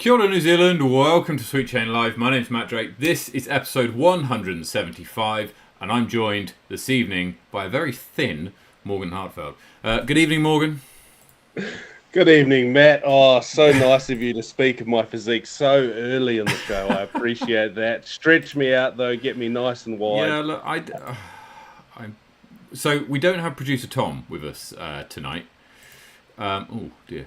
Kia ora, New Zealand. Welcome to Sweet Chain Live. My name's Matt Drake. This is episode 175, and I'm joined this evening by a very thin Morgan Hartfeld. Good evening, Morgan. Good evening, Matt. Oh, so nice of you to speak of my physique so early in the show. I appreciate that. Stretch me out, though. Get me nice and wide. Yeah, look, so we don't have producer Tom with us tonight. Oh, dear.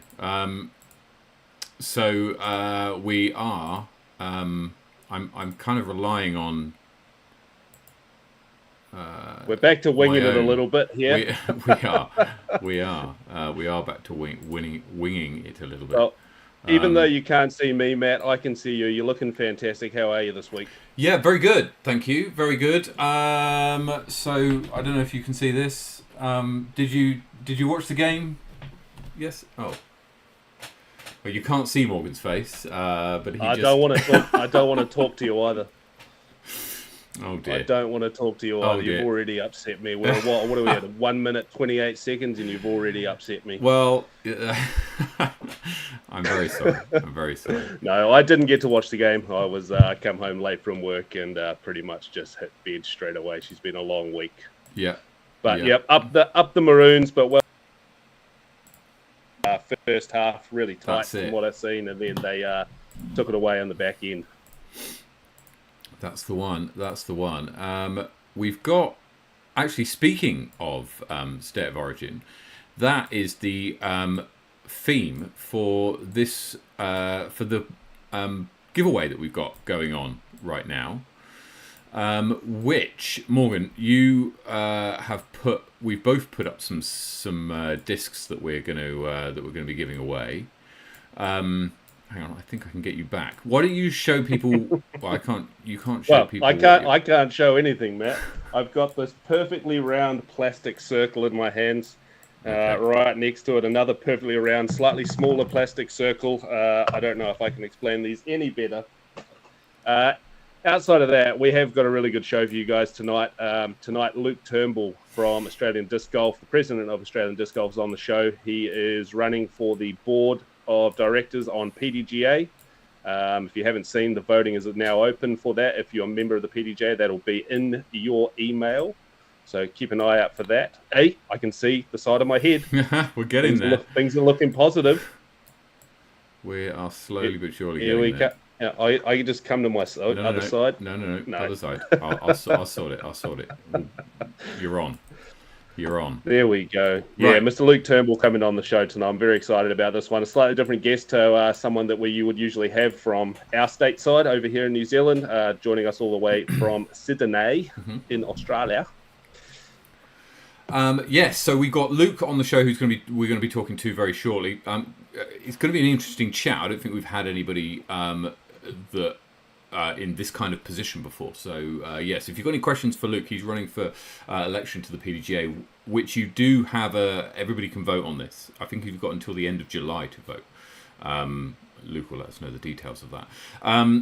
So we are. I'm kind of relying on. We're back to winging it a little bit here. We are back to winging it a little bit. Well, even though you can't see me, Matt, I can see you. You're looking fantastic. How are you this week? Yeah, very good. Thank you. Very good. So I don't know if you can see this. Did you watch the game? Yes. Oh. Well, you can't see Morgan's face, but I don't want to talk to you either. Oh dear. I don't want to talk to you either. You've already upset me. What are we at? 1 minute 28 seconds, and you've already upset me. Well, I'm very sorry. I'm very sorry. No, I didn't get to watch the game. I was come home late from work and pretty much just hit bed straight away. She's been a long week. Yeah. But yep, up the Maroons. But well, first half really tight from what I've seen, and then they took it away on the back end. That's the one. That's the one. We've got, actually, speaking of State of Origin, that is the theme for this for the giveaway that we've got going on right now. Which, Morgan, you we've both put up some discs that we're going to be giving away. Hang on, I think I can get you back. Why don't you show people? Well, I can't. You can't show people. I can't show anything, Matt. I've got this perfectly round plastic circle in my hands. Okay. Right next to it, another perfectly round, slightly smaller plastic circle. I don't know if I can explain these any better. Outside of that, we have got a really good show for you guys tonight. Tonight, Luke Turnbull from Australian Disc Golf, the president of Australian Disc Golf, is on the show. He is running for the board of directors on PDGA. If you haven't seen, the voting is now open for that. If you're a member of the PDGA, that'll be in your email. So keep an eye out for that. Hey, I can see the side of my head. We're getting there. Things are looking positive. We are slowly but surely getting there. I can just come to my other side. No. Other side. I'll sort it. You're on. There we go. Right. Yeah, Mr. Luke Turnbull coming on the show tonight. I'm very excited about this one. A slightly different guest to someone that you would usually have from our stateside over here in New Zealand, joining us all the way from Sydney in Australia. Yes, so we've got Luke on the show we're going to be talking to very shortly. It's going to be an interesting chat. I don't think we've had anybody that in this kind of position before. So yes, if you've got any questions for Luke, he's running for election to the PDGA, which you do have everybody can vote on this. I think you've got until the end of July to vote. Luke will let us know the details of that.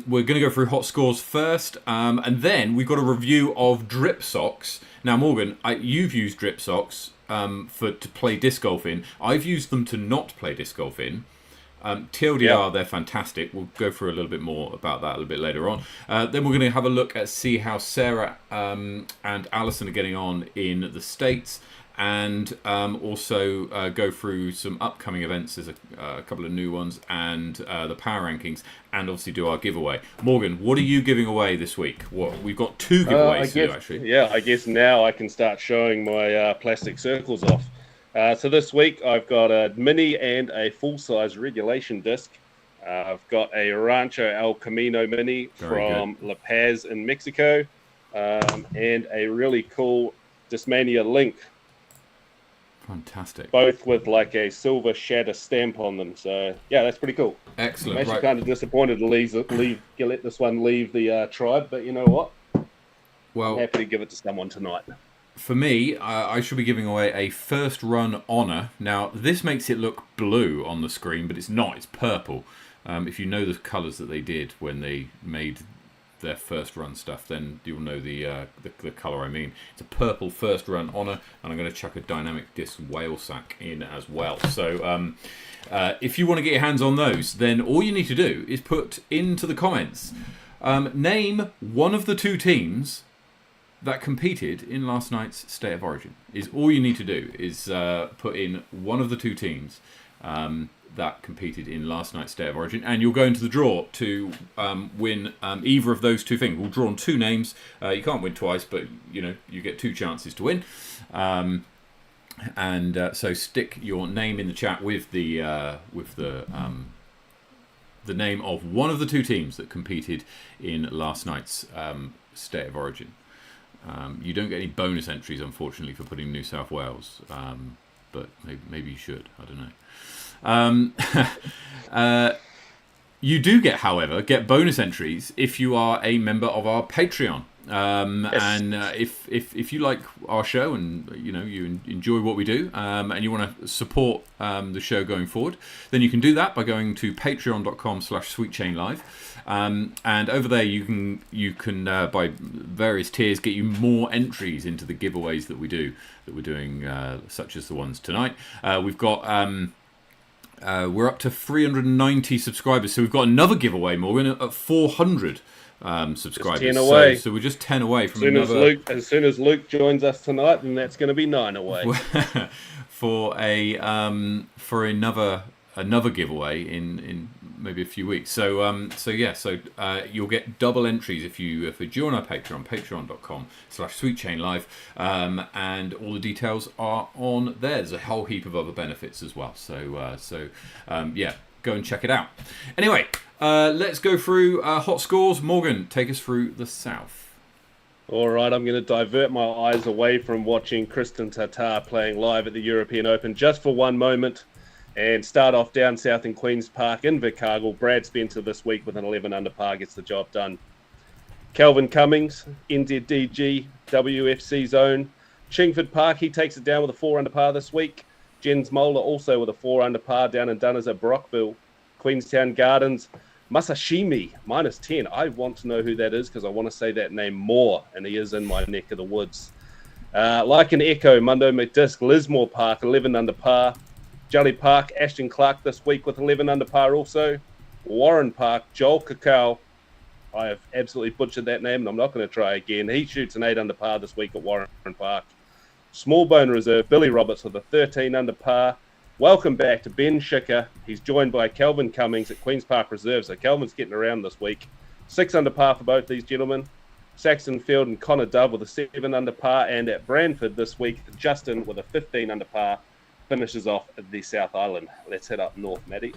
We're going to go through hot scores first, and then we've got a review of drip socks. Now, Morgan, you've used drip socks to play disc golf in. I've used them to not play disc golf in. TLDR, they're fantastic. We'll go through a little bit more about that a little bit later on. Then we're going to have a look at see how Sarah and Alison are getting on in the States, and also go through some upcoming events. There's a couple of new ones, and the power rankings, and obviously do our giveaway. Morgan, what are you giving away this week? We've got two giveaways to do, actually. Yeah, I guess now I can start showing my plastic circles off. So this week I've got a mini and a full-size regulation disc. I've got a Rancho El Camino mini from La Paz in Mexico, and a really cool Discmania Link. Fantastic. Both with like a silver shatter stamp on them. So yeah, that's pretty cool. Excellent. I'm actually kind of disappointed to let this one leave the tribe, but you know what? Well, I'm happy to give it to someone tonight. For me, I should be giving away a first run honour. Now, this makes it look blue on the screen, but it's not. It's purple. If you know the colours that they did when they made their first run stuff, then you'll know the colour I mean. It's a purple first run honour, and I'm going to chuck a dynamic disc whale sack in as well. So if you want to get your hands on those, then all you need to do is put into the comments, name one of the two teams that competed in last night's State of Origin. Is all you need to do is put in one of the two teams that competed in last night's State of Origin, and you'll go into the draw to win either of those two things. We'll draw on two names. You can't win twice, but you get two chances to win. So stick your name in the chat with the name of one of the two teams that competed in last night's State of Origin. You don't get any bonus entries, unfortunately, for putting New South Wales, but maybe you should. I don't know. You do get, however, bonus entries if you are a member of our Patreon. Yes. And if you like our show and you enjoy what we do, and you want to support the show going forward, then you can do that by going to patreon.com/sweetchainlive. And over there you can by various tiers get you more entries into the giveaways that we're doing, such as the ones tonight. We've got we're up to 390 subscribers, so we've got another giveaway more. We're at 400 subscribers. 10 away. So we're just 10 away from as soon as Luke joins us tonight, then that's going to be 9 away. for another giveaway in maybe a few weeks. So you'll get double entries if you join our Patreon, patreon.com/sweetchainlive, and all the details are on there. There's a whole heap of other benefits as well. So go and check it out. Anyway, let's go through hot scores. Morgan, take us through the South. All right, I'm going to divert my eyes away from watching Kristen Tatar playing live at the European Open just for one moment and start off down south in Queen's Park in Invercargill. Brad Spencer this week with an 11 under par gets the job done. Kelvin Cummings, NZDG, WFC zone. Chingford Park, he takes it down with a 4 under par this week. Jens Moeller also with a 4 under par down in Dunners at Brockville. Queenstown Gardens, Masashimi, -10. I want to know who that is because I want to say that name more, and he is in my neck of the woods. Like an Echo, Mundo McDisc, Lismore Park, 11 under par. Jelly Park, Ashton Clark this week with 11 under par also. Warren Park, Joel Cacao. I have absolutely butchered that name, and I'm not going to try again. He shoots an 8 under par this week at Warren Park. Smallbone Reserve, Billy Roberts with a 13 under par. Welcome back to Ben Schicker. He's joined by Kelvin Cummings at Queen's Park Reserve, so Kelvin's getting around this week. 6 under par for both these gentlemen. Saxon Field and Connor Dove with a 7 under par, and at Branford this week, Justin with a 15 under par finishes off the South Island. Let's head up north, Matty.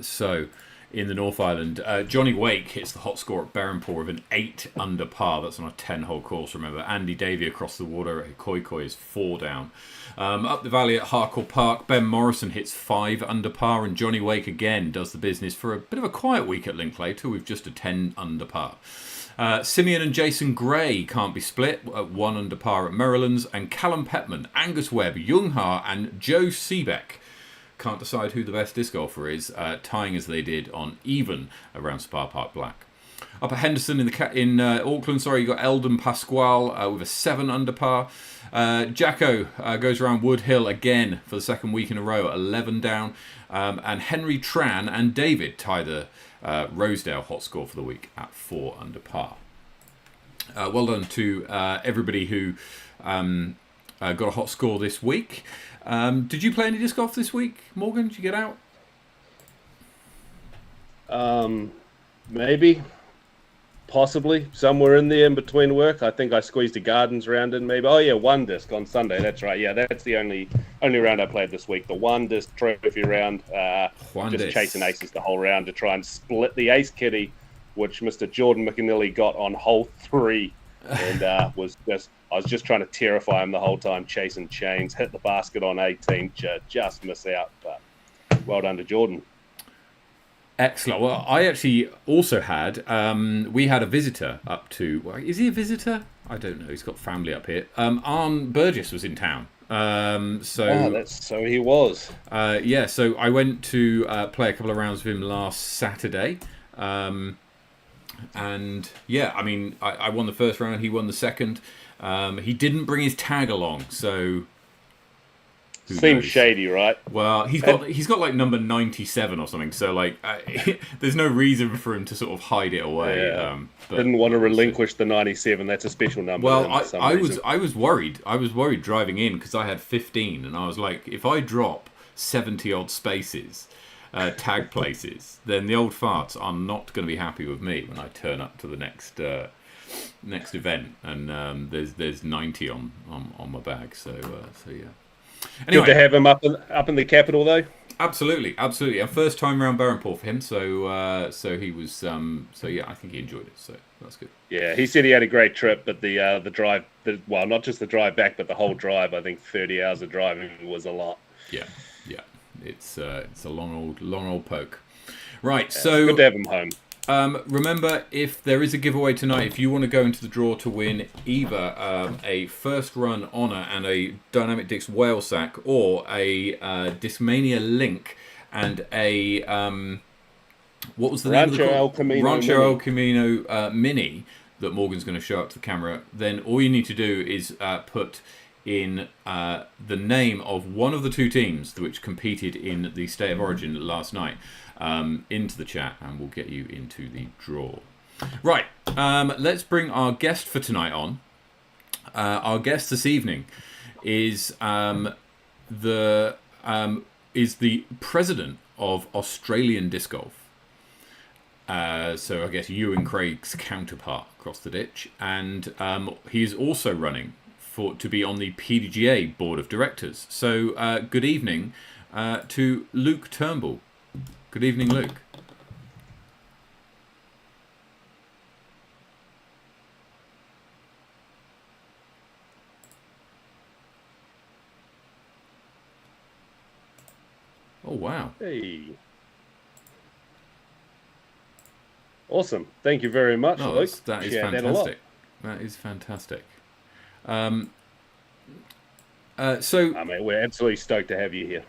So in the North Island, Johnny Wake hits the hot score at Berrenpore with an 8 under par. That's on a 10-hole course, remember. Andy Davey across the water at Hikoikoi is 4 down. Up the valley at Harcourt Park, Ben Morrison hits 5 under par, and Johnny Wake again does the business for a bit of a quiet week at Linklater with just a 10 under par. Simeon and Jason Gray can't be split at 1 under par at Merrilands, and Callum Petman, Angus Webb, Jung Ha and Joe Seebeck can't decide who the best disc golfer is, tying as they did on even around Spa Park Black. Up at Henderson in Auckland, you got Eldon Pasquale with a 7 under par. Jacko goes around Wood Hill again for the second week in a row at 11 down, and Henry Tran and David tie the Rosedale hot score for the week at 4 under par. Well done to everybody who got a hot score this week. Did you play any disc golf this week, Morgan? Did you get out? Maybe. Possibly. Somewhere in there in between work. I think I squeezed a Gardens round in maybe. Oh, yeah, 1 disc on Sunday. That's right. Yeah, that's the only round I played this week. The 1 disc trophy round. Chasing aces the whole round to try and split the ace kitty, which Mr. Jordan McAnally got on hole 3. And I was just trying to terrify him the whole time, chasing chains, hit the basket on 18, just miss out. But well done to Jordan. Excellent. Well, I actually also had, we had a visitor up to, is he a visitor? I don't know. He's got family up here. Arne Burgess was in town. So he was. So I went to play a couple of rounds with him last Saturday. And yeah, I mean, I won the first round. He won the second. He didn't bring his tag along, so who Seems knows? shady, right? Well, he's got like number 97 or something. So like, there's no reason for him to sort of hide it away. Yeah. But Didn't want to we'll see. relinquish the 97. That's a special number. Well, to him for some I reason. was worried. I was worried driving in because I had 15, and I was like, if I drop 70 odd spaces, tag places, then the old farts are not going to be happy with me when I turn up to the next event, and there's 90 on my bag. So yeah. Anyway, Good to have him up in the capital, though. absolutely. A first time round Barrenport for him. So he was. So yeah, I think he enjoyed it. So that's good. Yeah, he said he had a great trip, but the drive, well, not just the drive back, but the whole drive. I think 30 hours of driving was a lot. Yeah. It's a long old poke. Right. Yeah, so good to have him home. Remember, if there is a giveaway tonight, if you want to go into the draw to win either a first run honour and a Dynamic Dix whale sack, or a Discmania link and a what was the name of the Rancho El Camino Mini that Morgan's going to show up to the camera, then all you need to do is put in the name of one of the two teams which competed in the State of Origin last night into the chat, and we'll get you into the draw. Right, let's bring our guest for tonight on. Our guest this evening is the president of Australian Disc Golf. So I guess Ewan Craig's counterpart across the ditch, and he is also running to be on the PDGA board of directors. So good evening to Luke Turnbull. Good evening, Luke. Oh, wow. Hey. Awesome. Thank you very much, Luke. That is fantastic. That is fantastic. So, I mean, we're absolutely stoked to have you here.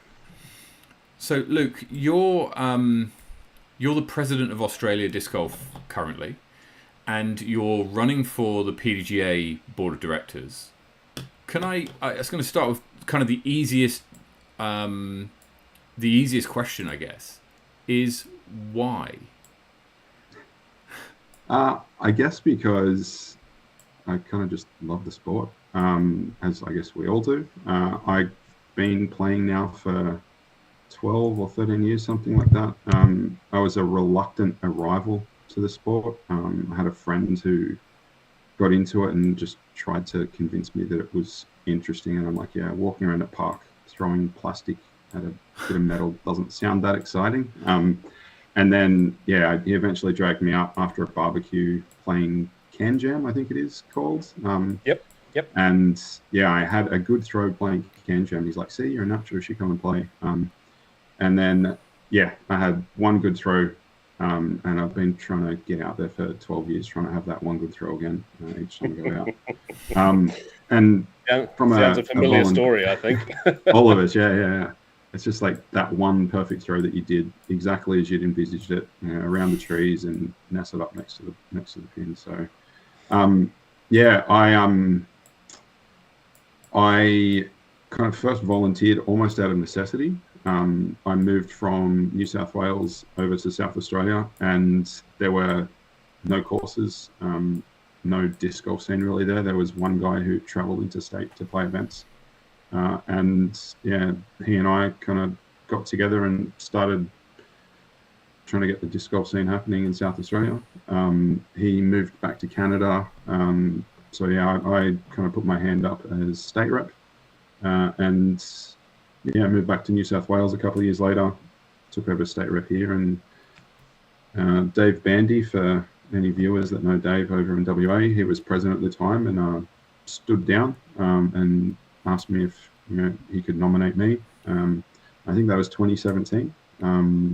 So, Luke, you're the president of Australia Disc Golf currently, and you're running for the PDGA board of directors. I was going to start with kind of the easiest question, I guess, is why? I guess because I kind of just love the sport, as I guess we all do. I've been playing now for 12 or 13 years, something like that. I was a reluctant arrival to the sport. I had a friend who got into it and just tried to convince me that it was interesting. And I'm like, yeah, walking around a park, throwing plastic at a bit of metal doesn't sound that exciting. And then, yeah, he eventually dragged me out after a barbecue playing Can Jam, I think it is called. Yep. And yeah, I had a good throw playing Can Jam. He's like, see, you're a natural, you should come and play. And then, yeah, I had one good throw, and I've been trying to get out there for 12 years, trying to have that one good throw again each time I go out. And from sounds a familiar story, I think. All of us, yeah. It's just like that one perfect throw that you did exactly as you'd envisaged it, around the trees and nestled up next to the pin. So, yeah, I kind of first volunteered almost out of necessity. I moved from New South Wales over to South Australia, and there were no courses, no disc golf scene really there. There was one guy who travelled interstate to play events. And yeah, he and I kind of got together and started trying to get the disc golf scene happening in South Australia. He moved back to Canada. So yeah, I kind of put my hand up as state rep, and yeah, moved back to New South Wales a couple of years later, took over state rep here. And Dave Bandy, for any viewers that know Dave over in WA, he was president at the time, and stood down and asked me if he could nominate me. I think that was 2017.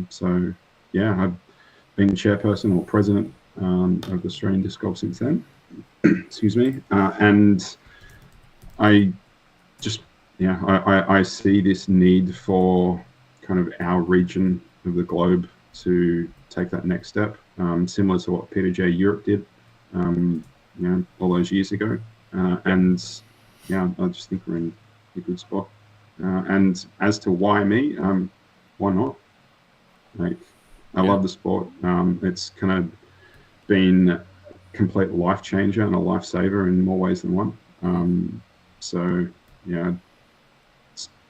So yeah, I've been chairperson or president of the Australian Disc Golf since then. Excuse me. And I just, I see this need for kind of our region of the globe to take that next step, similar to what PDGA Europe did, all those years ago. And yeah, I just think we're in a good spot. And as to why me, why not? Like, I love the sport. It's kind of been a complete life changer and a lifesaver in more ways than one. So yeah,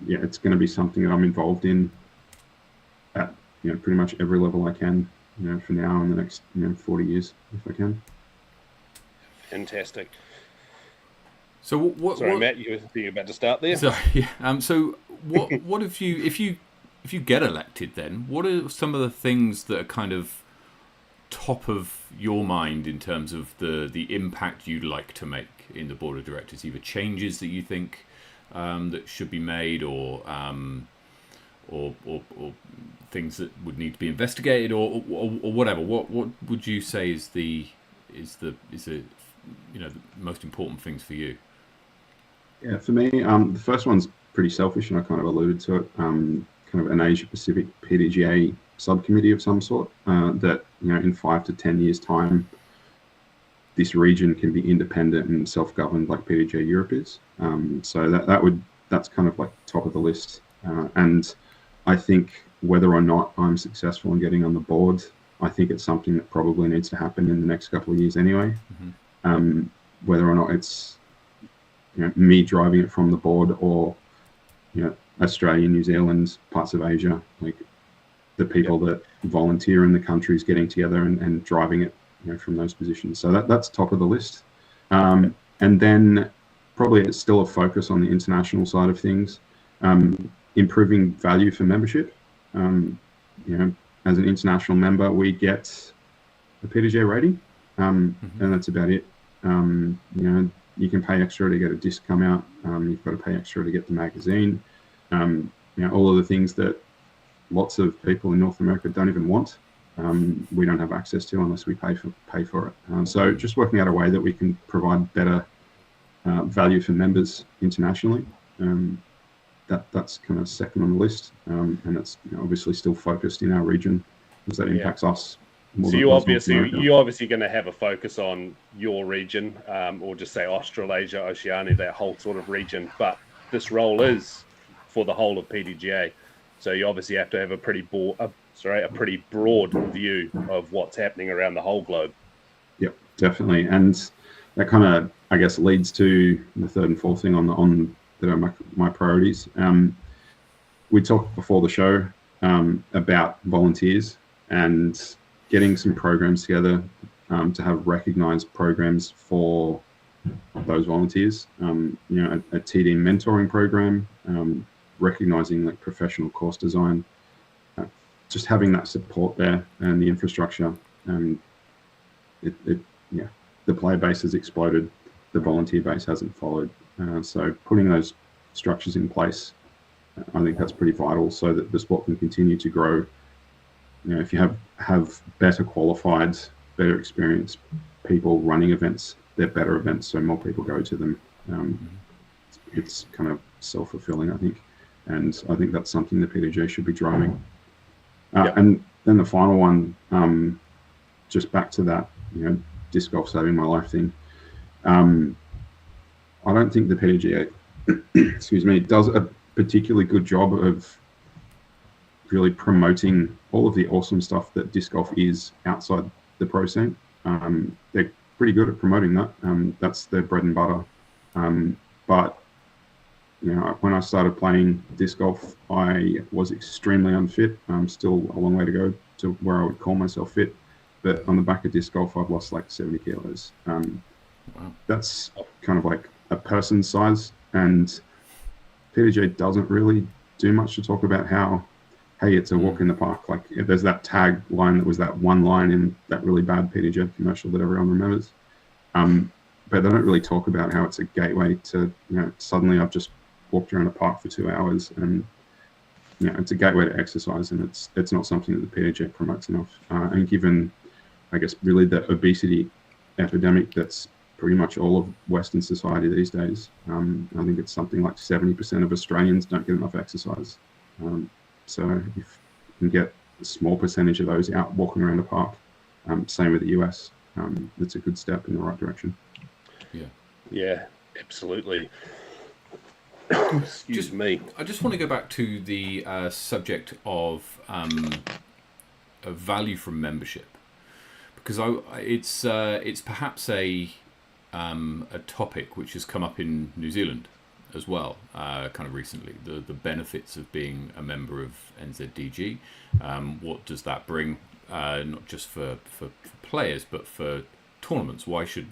it's going to be something that I'm involved in at pretty much every level I can, for now and the next 40 years if I can. Fantastic. So Sorry, Matt, you were about to start there. So yeah. So what if you get elected? Then what are some of the things that are kind of top of your mind in terms of the impact you'd like to make in the board of directors? Either changes that you think that should be made, or things that would need to be investigated, or whatever. What would you say is the most important things for you? Yeah, for me, the first one's pretty selfish, and I kind of alluded to it. Kind of an Asia Pacific PDGA subcommittee of some sort, that in 5 to 10 years' time, this region can be independent and self-governed like PDGA Europe is. So that's kind of like top of the list. And I think whether or not I'm successful in getting on the board, I think it's something that probably needs to happen in the next couple of years anyway. Mm-hmm. Whether or not it's me driving it from the board, or Australia, New Zealand, parts of Asia, like the people that volunteer in the countries getting together and driving it from those positions. So that's top of the list. And then probably it's still a focus on the international side of things, improving value for membership. As an international member, we get a PDGA rating, and that's about it. You can pay extra to get a disc come out. You've got to pay extra to get the magazine. All of the things that lots of people in North America don't even want. We don't have access to unless we pay for it. So just working out a way that we can provide better value for members internationally. That's kind of second on the list, and that's obviously still focused in our region because that impacts us. So you're obviously going to have a focus on your region, or just say Australasia, Oceania, that whole sort of region. But this role is for the whole of PDGA, so you obviously have to have a pretty broad view of what's happening around the whole globe. Yep, definitely, and that kind of, I guess, leads to the third and fourth thing on that are my priorities. We talked before the show about volunteers and getting some programs together to have recognized programs for those volunteers. A TD mentoring program, recognizing like professional course design, just having that support there and the infrastructure. The player base has exploded, the volunteer base hasn't followed. So putting those structures in place, I think that's pretty vital so that the sport can continue to grow. If you have better qualified, better experienced people running events, they're better events, so more people go to them. It's kind of self-fulfilling, I think. And I think that's something the PDGA should be driving. And then the final one, just back to that, disc golf saving my life thing. I don't think the PDGA, does a particularly good job of really promoting all of the awesome stuff that disc golf is outside the pro scene. They're pretty good at promoting that. That's their bread and butter. But when I started playing disc golf, I was extremely unfit. Still a long way to go to where I would call myself fit. But on the back of disc golf, I've lost like 70 kilos. Wow. That's kind of like a person's size. And PDGA doesn't really do much to talk about how, hey, it's a walk in the park. Like there's that tag line that was that one line in that really bad PDGA commercial that everyone remembers. But they don't really talk about how it's a gateway to, suddenly I've just walked around a park for 2 hours and, it's a gateway to exercise, and it's not something that the PDGA promotes enough. And given, I guess, really the obesity epidemic that's pretty much all of Western society these days, I think it's something like 70% of Australians don't get enough exercise. So if you can get a small percentage of those out walking around the park. Same with the US. It's a good step in the right direction. Yeah, absolutely. Excuse me. I just want to go back to the subject of value from membership, because it's perhaps a topic which has come up in New Zealand as well, kind of recently. The benefits of being a member of NZDG. What does that bring? Not just for players, but for tournaments. Why should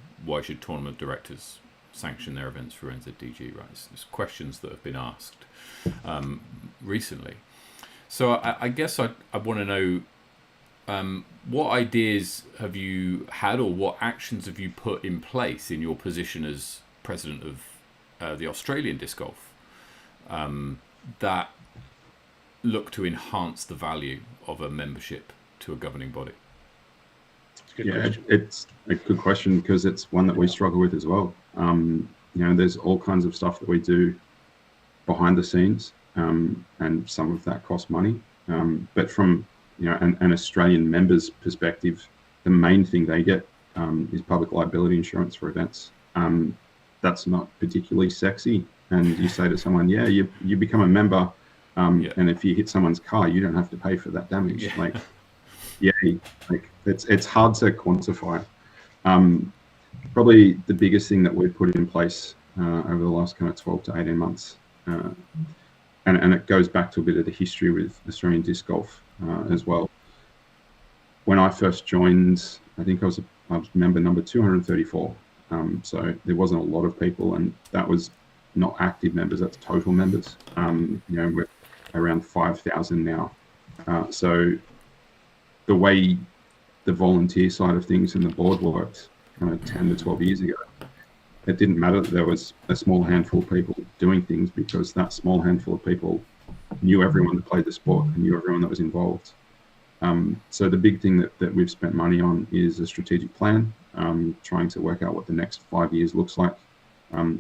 tournament directors sanction their events through NZDG? Right, it's questions that have been asked recently. So I guess I want to know, what ideas have you had, or what actions have you put in place in your position as president of the Australian Disc Golf that look to enhance the value of a membership to a governing body? It's a good question, because it's one that we struggle with as well. There's all kinds of stuff that we do behind the scenes, and some of that costs money. But from an Australian member's perspective, the main thing they get is public liability insurance for events. That's not particularly sexy. And you say to someone, you become a member, and if you hit someone's car, you don't have to pay for that damage. It's hard to quantify. Probably the biggest thing that we've put in place over the last kind of 12 to 18 months, and it goes back to a bit of the history with Australian Disc Golf as well. When I first joined, I think I was member number 234. So there wasn't a lot of people, and that was not active members, that's total members. We're around 5,000 now. So the way the volunteer side of things in the board worked 10 to 12 years ago, it didn't matter that there was a small handful of people doing things, because that small handful of people knew everyone that played the sport and knew everyone that was involved. So the big thing that we've spent money on is a strategic plan, trying to work out what the next 5 years looks like,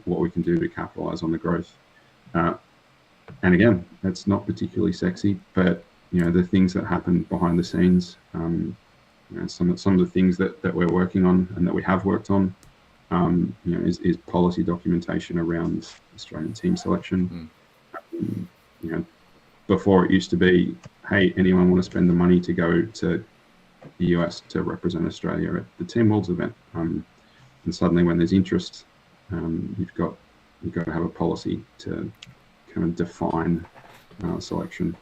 what we can do to capitalize on the growth. And again, it's not particularly sexy, but the things that happen behind the scenes, some of the things that we're working on and that we have worked on, is policy documentation around Australian team selection. Before it used to be, hey, anyone want to spend the money to go to the US to represent Australia at the Team Worlds event? And suddenly, when there's interest, you've got to have a policy to kind of define selection.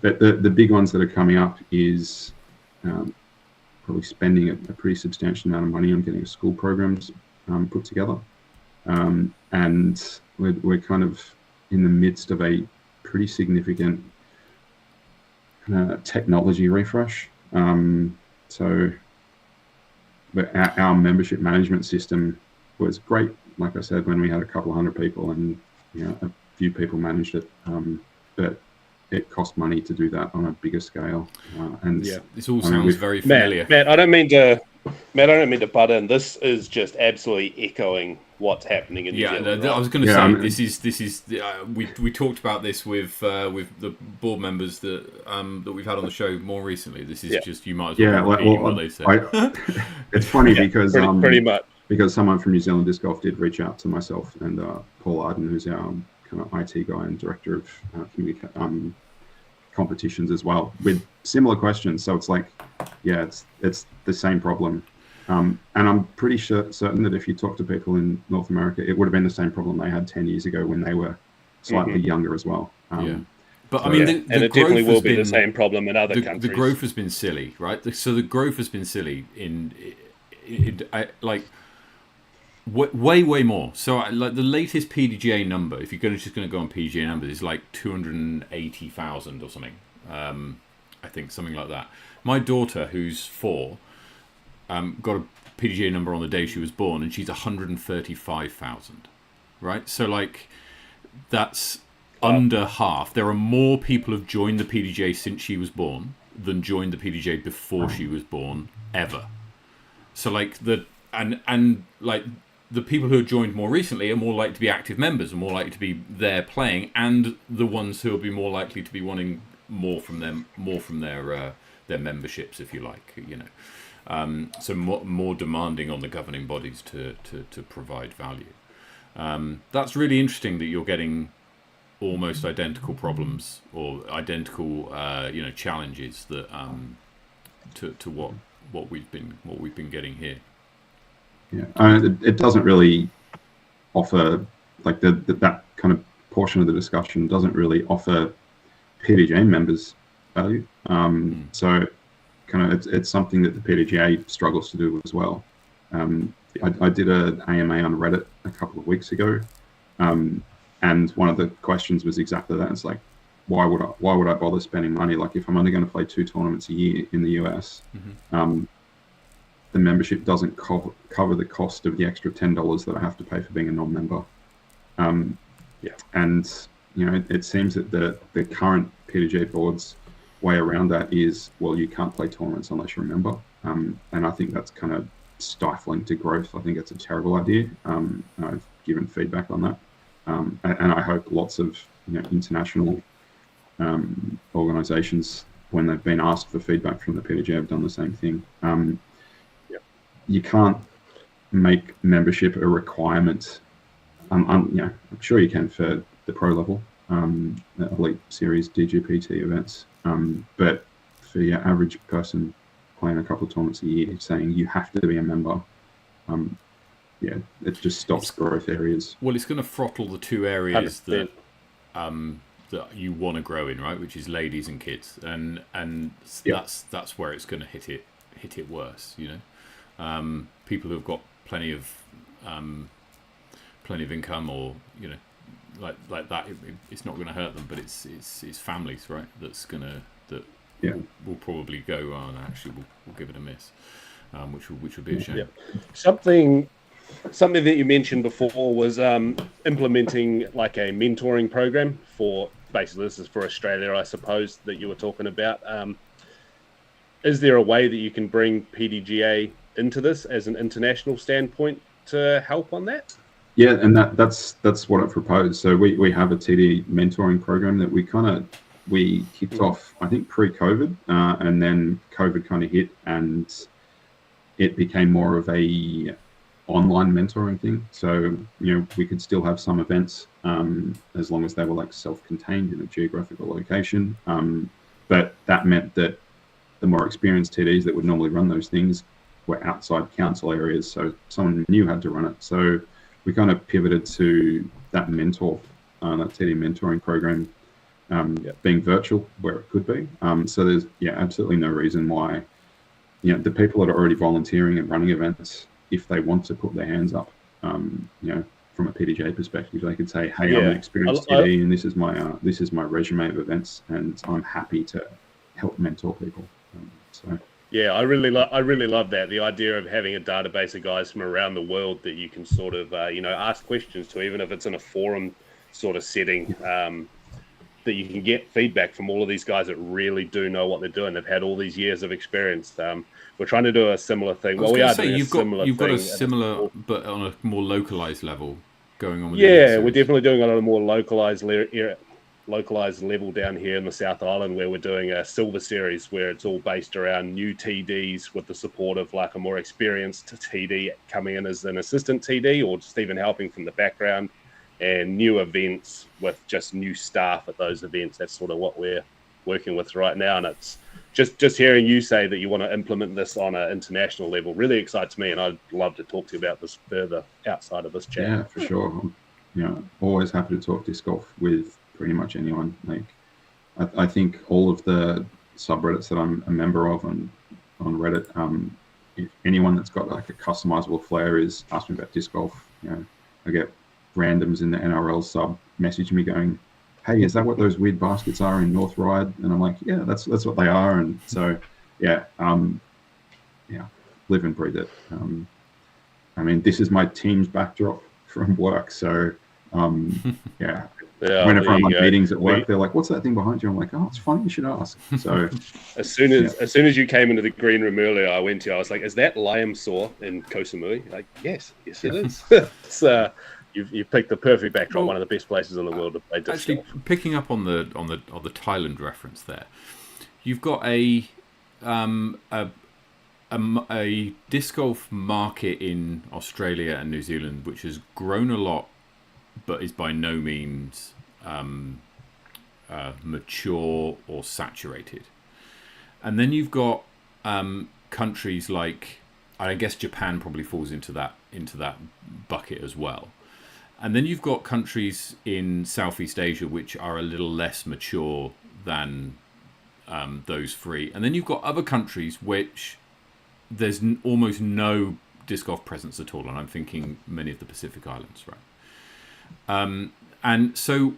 But the big ones that are coming up is probably spending a pretty substantial amount of money on getting school programs put together. And we're kind of in the midst of a pretty significant technology refresh. So our membership management system was great, like I said, when we had a couple of hundred people and a few people managed it. But it cost money to do that on a bigger scale. And this all sounds very familiar. Matt, I don't mean to butt in. This is just absolutely echoing what's happening in New Zealand. I was going to say this is we talked about this with the board members that we've had on the show more recently. This is just, you might as well repeat what they said. It's funny because pretty much, because someone from New Zealand Disc Golf did reach out to myself and Paul Arden, who's our kind of IT guy and director of competitions as well, with similar questions. So it's like, it's the same problem. And I'm pretty certain that if you talk to people in North America, it would have been the same problem they had 10 years ago when they were slightly younger as well. But I mean, and it definitely will be the same problem in other countries. The growth has been silly, right? So the growth has been silly in way more. So like the latest PDGA number, if you're just going to go on PDGA numbers, is like 280,000 or something. I think something like that. My daughter, who's 4, got a PDGA number on the day she was born, and she's 135,000. Right? So like that's under half. There are more people who've joined the PDGA since she was born than joined the PDGA before she was born ever. So like the people who have joined more recently are more likely to be active members and more likely to be there playing, and the ones who will be more likely to be wanting more from their memberships, if you like, so more demanding on the governing bodies to provide value. That's really interesting that you're getting almost identical problems or identical challenges that to what we've been getting here. Yeah, it doesn't really offer, like, that kind of portion of the discussion doesn't really offer PDGA members value. So kind of it's something that the PDGA struggles to do as well. I did an AMA on Reddit a couple of weeks ago, and one of the questions was exactly that. It's like, why would I bother spending money? Like, if I'm only going to play 2 tournaments a year in the US, the membership doesn't cover the cost of the extra $10 that I have to pay for being a non-member. And it seems that the current PDGA board's way around that is, well, you can't play tournaments unless you're a member, and I think that's kind of stifling to growth. I think it's a terrible idea. I've given feedback on that, and I hope lots of international organizations, when they've been asked for feedback from the PDGA, have done the same thing. You can't make membership a requirement. I'm sure you can for the pro level, the elite series DGPT events, but for your average person playing a couple of tournaments a year, saying you have to be a member, it just stops growth areas. Well, it's going to throttle the 2 areas that you want to grow in, right? Which is ladies and kids, and that's where it's going to hit it worse. People who've got plenty of income, or like that, it's not going to hurt them, but it's families, right? Will probably go on. Actually, we'll give it a miss, which would be a shame. Yeah. Something that you mentioned before was implementing like a mentoring program for, basically this is for Australia, I suppose, that you were talking about. Is there a way that you can bring PDGA into this as an international standpoint to help on that? Yeah, and that's what I proposed. So we have a TD mentoring program that we kicked off, I think, pre-COVID, and then COVID kind of hit, and it became more of a online mentoring thing. So we could still have some events as long as they were like self-contained in a geographical location, but that meant that the more experienced TDs that would normally run those things were outside council areas, so someone new had to run it. So we kind of pivoted to that mentor, that TD mentoring program being virtual where it could be. So there's absolutely no reason why the people that are already volunteering and running events, if they want to put their hands up, from a PDGA perspective, they could say, "Hey, I'm an experienced TD, and this is my resume of events, and I'm happy to help mentor people." Yeah, I really love that, the idea of having a database of guys from around the world that you can sort of ask questions to, even if it's in a forum sort of setting, that you can get feedback from all of these guys that really do know what they're doing. They've had all these years of experience. We're trying to do a similar thing. Well, we are doing you've got a similar, but on a more localized level going on with we're definitely doing it on a more localized level down here in the South Island, where we're doing a silver series where it's all based around new TDs with the support of like a more experienced TD coming in as an assistant TD, or just even helping from the background, and new events with just new staff at those events. That's sort of what we're working with right now. And it's just hearing you say that you want to implement this on an international level really excites me, and I'd love to talk to you about this further outside of this chat. Yeah, for sure. Always happy to talk disc golf with pretty much anyone. Like, I think all of the subreddits that I'm a member of on Reddit, if anyone that's got like a customizable flair is asking about disc golf, I get randoms in the NRL sub message me going, "Hey, is that what those weird baskets are in North Ryde?" And I'm like, "Yeah, that's what they are." And so, live and breathe it. I mean, this is my team's backdrop from work, so whenever I'm on meetings at work, they're like, "What's that thing behind you?" I'm like, "Oh, it's funny you should ask." So as soon as you came into the green room earlier, I went to you. I was like, "Is that Liam Saw in Koh Samui?" Like, yes, it is. you've picked the perfect backdrop, Well, one of the best places in the world to play disc actually, golf. picking up on the Thailand reference there, you've got a disc golf market in Australia and New Zealand which has grown a lot, but is by no means mature or saturated. And then you've got countries like, I guess Japan probably falls into that bucket as well. And then you've got countries in Southeast Asia which are a little less mature than those three. And then you've got other countries which there's almost no disc golf presence at all. And I'm thinking many of the Pacific Islands, right? And so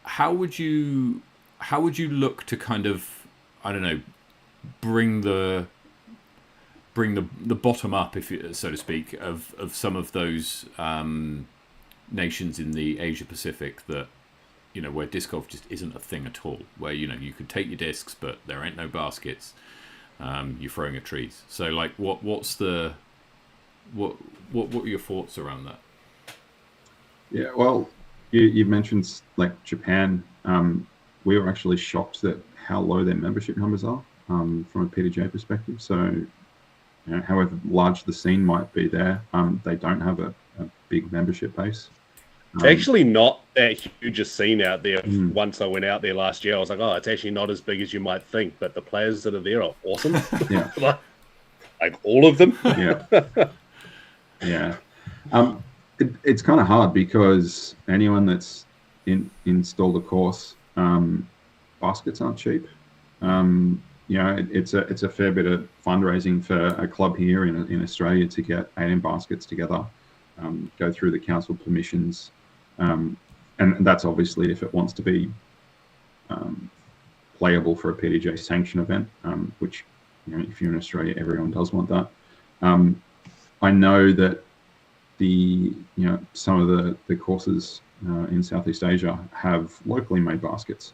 how would you look to kind of, I don't know, bring the bottom up, if you, so to speak, of some of those nations in the Asia Pacific that, you know, where disc golf just isn't a thing at all, where, you know, you could take your discs but there ain't no baskets, you're throwing at trees. So like what are your thoughts around that? Yeah, well, you mentioned like Japan. We were actually shocked at how low their membership numbers are from a PDGA perspective. So, you know, however large the scene might be there, they don't have a big membership base. It's actually not that huge a scene out there. Once I went out there last year, I was like, oh, it's actually not as big as you might think, but the players that are there are awesome. Yeah. like all of them. Yeah. Yeah. It's kind of hard because anyone that's installed a course, baskets aren't cheap. You know, it's a fair bit of fundraising for a club here in Australia to get 18 baskets together, go through the council permissions, and that's obviously if it wants to be playable for a PDGA sanction event, which, you know, if you're in Australia, everyone does want that. I know that some of the courses in Southeast Asia have locally made baskets.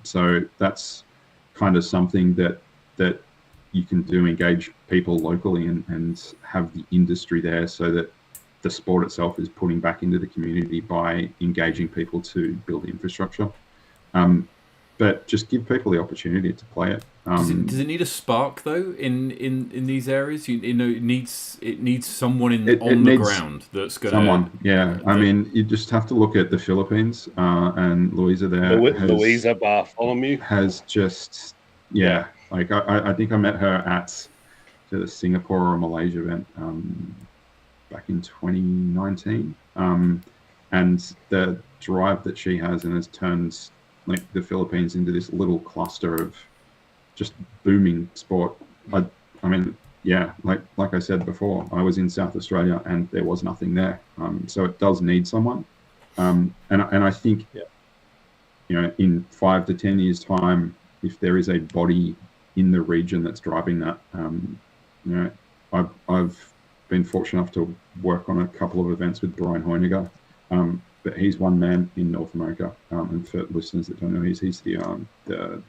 So that's kind of something that you can do, engage people locally and have the industry there so that the sport itself is putting back into the community by engaging people to build the infrastructure. But just give people the opportunity to play it. Does it need a spark though in these areas? You know, it needs someone on the ground that's going to someone. Yeah, I mean, you just have to look at the Philippines and Louisa there. Louisa Bartholomew has just like I think I met her at the Singapore or Malaysia event back in 2019, and the drive that she has and has turned like the Philippines into this little cluster of just booming sport. I mean, yeah, like I said before, I was in South Australia and there was nothing there. So it does need someone. And I think, you know, in 5 to 10 years' time, if there is a body in the region that's driving that, you know, I've been fortunate enough to work on a couple of events with Brian Hoyniger. But he's one man in North America. And for listeners that don't know, he's the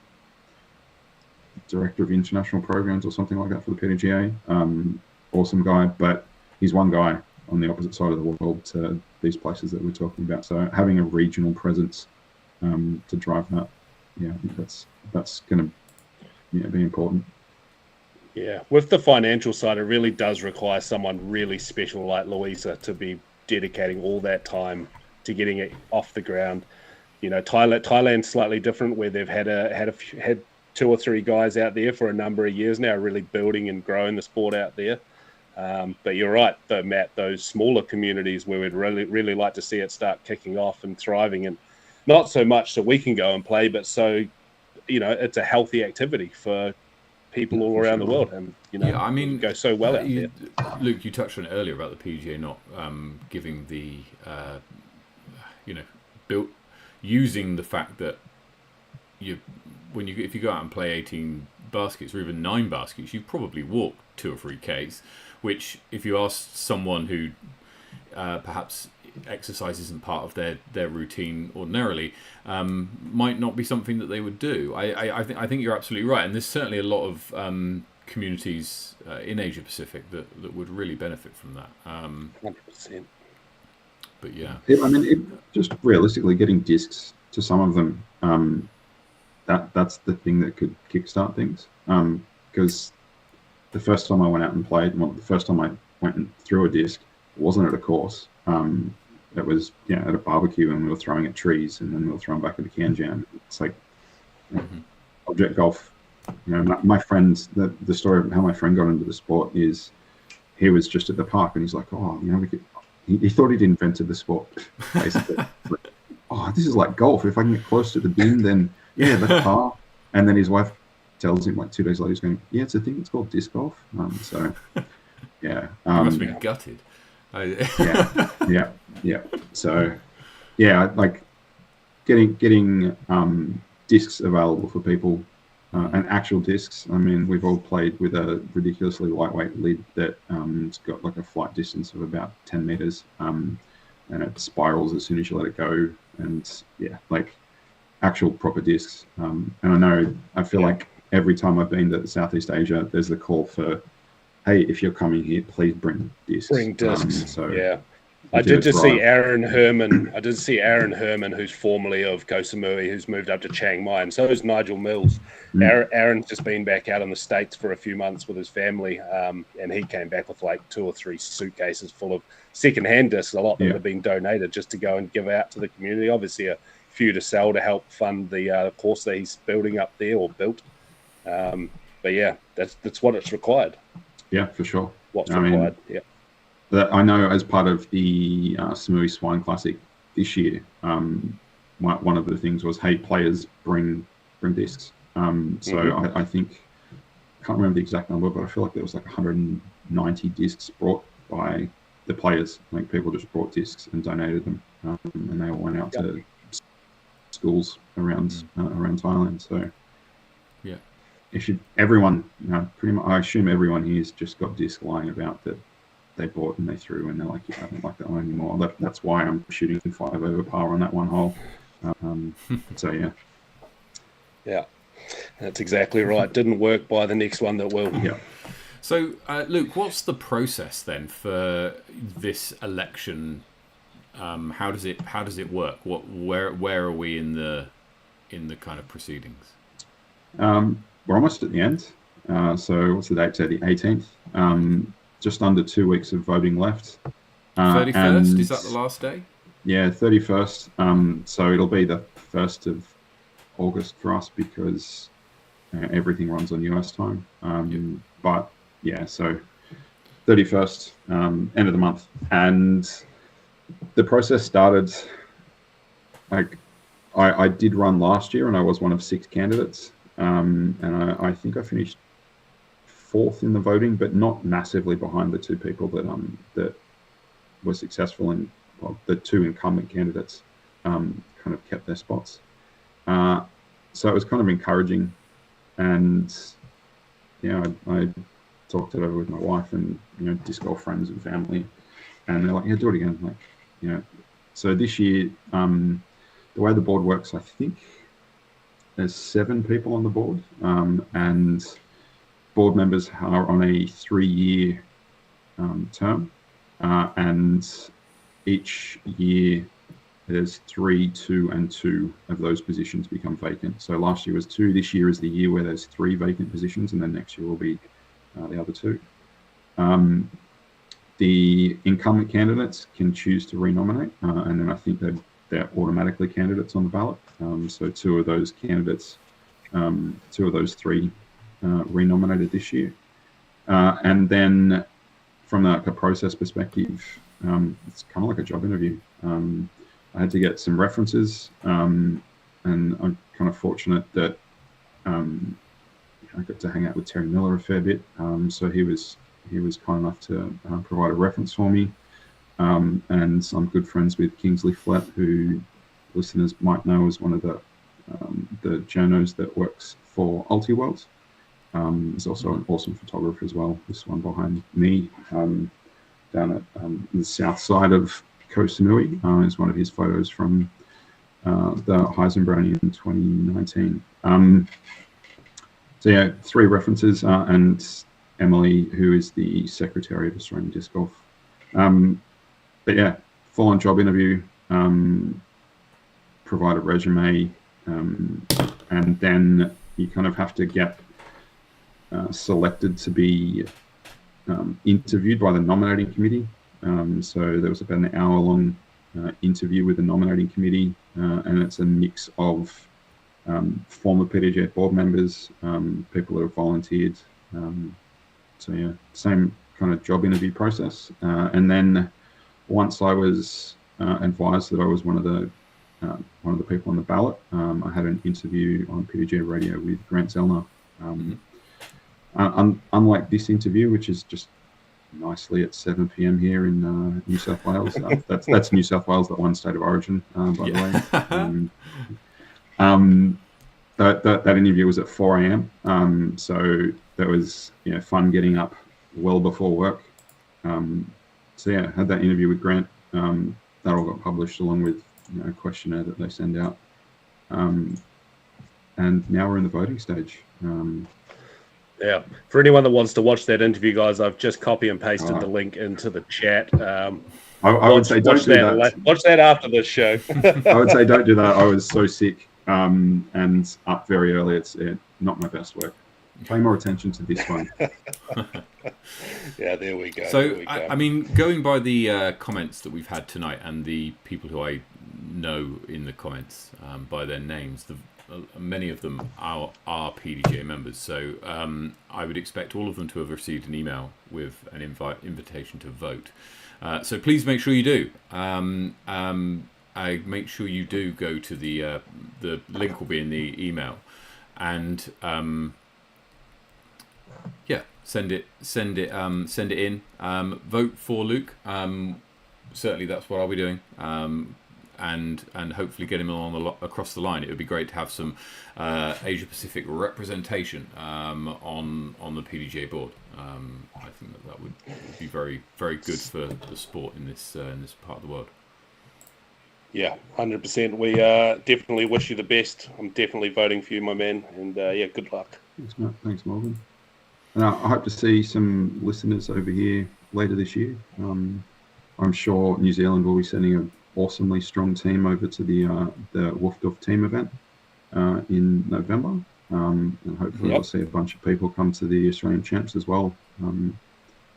director of international programs or something like that for the PDGA. Awesome guy, but he's one guy on the opposite side of the world to these places that we're talking about. So having a regional presence to drive that, I think that's going to be important. Yeah, with the financial side, it really does require someone really special like Louisa to be dedicating all that time to getting it off the ground. You know, Thailand's slightly different, where they've had 2 or 3 guys out there for a number of years now, really building and growing the sport out there. But you're right, though, Matt, those smaller communities where we'd really like to see it start kicking off and thriving, and not so much so we can go and play, but so, you know, it's a healthy activity for people all around the world. And, you know, I mean, it goes so well out there. Luke, you touched on it earlier about the PGA not giving the, using the fact that if you go out and play 18 baskets or even 9 baskets, you probably walk 2 or 3 Ks, which if you ask someone who perhaps exercise isn't part of their routine ordinarily, might not be something that they would do. I think you're absolutely right, and there's certainly a lot of communities in Asia Pacific that would really benefit from that. 100%. But yeah, I mean, just realistically, getting discs to some of them, that's the thing that could kickstart things. Because the first time I went out and played, well, the first time I went and threw a disc, it wasn't at a course. It was at a barbecue, and we were throwing at trees, and then we were throwing back at a can jam. It's like object golf. My friend, the story of how my friend got into the sport is he was just at the park, and he's like, oh, he thought he'd invented the sport, basically. Like, oh, this is like golf. If I can get close to the bin, then that's par. And then his wife tells him like 2 days later, he's going, yeah, it's a thing. It's called disc golf. So yeah, he must be gutted. yeah. So yeah, like getting discs available for people. And actual discs. I mean, we've all played with a ridiculously lightweight lid that it's got like a flight distance of about 10 meters, and it spirals as soon as you let it go. And like actual proper discs. And I feel like every time I've been to Southeast Asia, there's the call for, hey, if you're coming here, please bring discs. Bring discs. I did just see Aaron Herman. I did see Aaron Herman, who's formerly of Koh Samui, who's moved up to Chiang Mai, and so is Nigel Mills. Aaron's just been back out in the States for a few months with his family, and he came back with like 2 or 3 suitcases full of secondhand discs, a lot that have been donated just to go and give out to the community. Obviously, a few to sell to help fund the course that he's building up there or built. But yeah, that's what it's required. Yeah, for sure. What's required? That I know as part of the Samui Swine Classic this year, one of the things was, hey, players bring discs. So I think, I can't remember the exact number, but I feel like there was like 190 discs brought by the players. Like people just brought discs and donated them, and they all went out to schools around Thailand. So everyone, pretty much, I assume everyone here's just got discs lying about that they bought and they threw, and they're like, I don't like that one anymore. That's why I'm shooting 5 over par on that one hole. So yeah, that's exactly right. Didn't work, by the next one that will. Yeah. So Luke, what's the process then for this election? How does it work? Where are we in the kind of proceedings? We're almost at the end. So what's the date? The 18th. Just under 2 weeks of voting left. 31st, is that the last day? Yeah, 31st. So it'll be the 1st of August for us because everything runs on US time. But yeah, so 31st, end of the month. And the process started, like, I did run last year and I was one of 6 candidates. And I think I finished 4th in the voting, but not massively behind the 2 people that were successful, and the 2 incumbent candidates kind of kept their spots. So it was kind of encouraging, and I talked it over with my wife and disc golf friends and family, and they're like, do it again. Like, so this year, the way the board works, I think there's 7 people on the board, and board members are on a 3-year term, and each year there's 3, 2, and 2 of those positions become vacant. So last year was 2. This year is the year where there's 3 vacant positions, and then next year will be the other 2. The incumbent candidates can choose to renominate, and then I think they're automatically candidates on the ballot. So 2 of those candidates, 2 of those 3 renominated this year. And then from a process perspective, it's kind of like a job interview. I had to get some references, and I'm kind of fortunate that I got to hang out with Terry Miller a fair bit. So he was kind enough to provide a reference for me. And I'm good friends with Kingsley Flett, who listeners might know is one of the journos that works for UltiWorlds. He's also an awesome photographer as well. This one behind me, down at the south side of Koh Samui, is one of his photos from the Heisenbrony in 2019. So yeah, 3 references, and Emily, who is the secretary of Australian Disc Golf. But yeah, full-on job interview, provide a resume, and then you kind of have to get selected to be interviewed by the nominating committee. So there was about an hour-long interview with the nominating committee, and it's a mix of former PDGA board members, people who have volunteered. So yeah, same kind of job interview process. And then once I was advised that I was one of the people on the ballot, I had an interview on PDGA Radio with Grant Zellner. Unlike this interview, which is just nicely at 7 p.m. here in New South Wales. That's New South Wales, that one state of origin, by the way. That interview was at 4 a.m. So that was fun getting up well before work. So yeah, had that interview with Grant. That all got published along with a questionnaire that they send out. And now we're in the voting stage. Yeah, for anyone that wants to watch that interview, guys, I've just copy and pasted the link into the chat. I would say don't do that. Watch that after this show. I would say don't do that. I was so sick and up very early. It's not my best work. Pay more attention to this one. Yeah, there we go. So, I mean, going by the comments that we've had tonight and the people who I know in the comments by their names, many of them are PDGA members. So I would expect all of them to have received an email with an invitation to vote. So please make sure you do. I make sure you do go to the link will be in the email, and send it in. Vote for Luke. Certainly, that's what I'll be doing. And hopefully get him across the line. It would be great to have some Asia Pacific representation on the PDGA board. I think that would be very, very good for the sport in this part of the world. Yeah, 100%. We definitely wish you the best. I'm definitely voting for you, my man. And good luck. Thanks, Matt. Thanks, Morgan. And I hope to see some listeners over here later this year. I'm sure New Zealand will be sending an awesomely strong team over to the Woofdorf team event in November. And hopefully we'll see a bunch of people come to the Australian Champs as well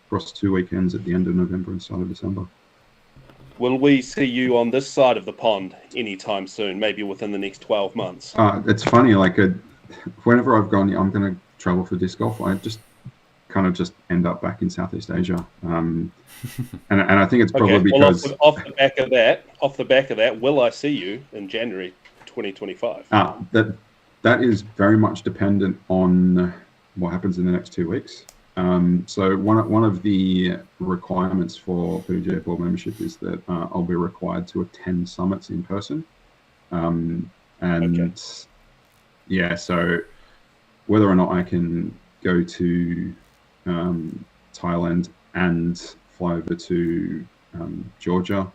across 2 weekends at the end of November and start of December. Will we see you on this side of the pond anytime soon, maybe within the next 12 months? It's funny, whenever I've gone, I'm going to travel for disc golf. I just kind of end up back in Southeast Asia. And I think it's probably because... off the back of that, will I see you in January 2025? That is very much dependent on what happens in the next 2 weeks. So one of the requirements for PDGA board membership is that I'll be required to attend summits in person. So whether or not I can go to Thailand and fly over to Georgia,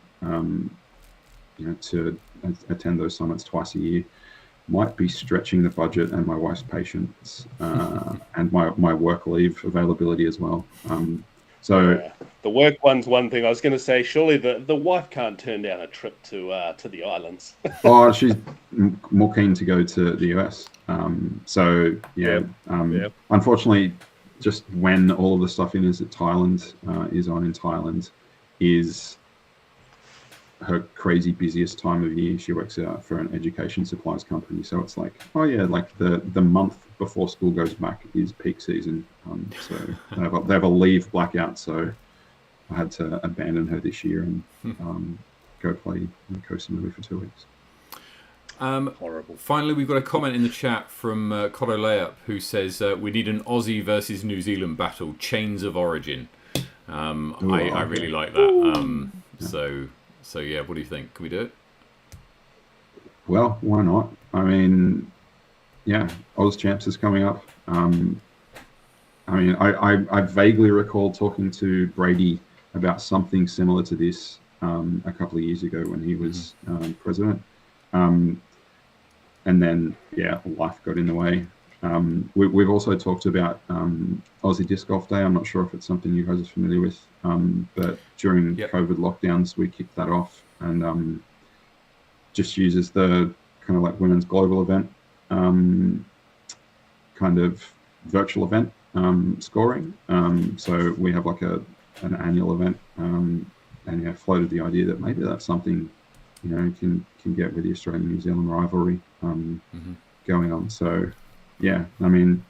to attend those summits twice a year, might be stretching the budget and my wife's patience and my work leave availability as well. The work one's one thing. I was going to say, surely the wife can't turn down a trip to the islands. Oh, she's more keen to go to the US. Unfortunately, just when all of the stuff in is at Thailand is on in Thailand is her crazy busiest time of year. She works out for an education supplies company, so it's like, the month before school goes back is peak season. So they have a leave blackout, so I had to abandon her this year and go play in Costa Rica for 2 weeks. Horrible. Finally, we've got a comment in the chat from Cotto Layup, who says we need an Aussie versus New Zealand battle, Chains of Origin. I really like that. So yeah, what do you think? Can we do it? Well, why not? I mean, yeah, Oz Champs is coming up. I vaguely recall talking to Brady about something similar to this a couple of years ago when he was president. And then, life got in the way. We've also talked about Aussie Disc Golf Day. I'm not sure if it's something you guys are familiar with, but during COVID lockdowns, we kicked that off and just uses the kind of like women's global event, kind of virtual event scoring. So we have like an annual event, and floated the idea that maybe that's something can get with the Australian New Zealand rivalry going on. So yeah, I mean,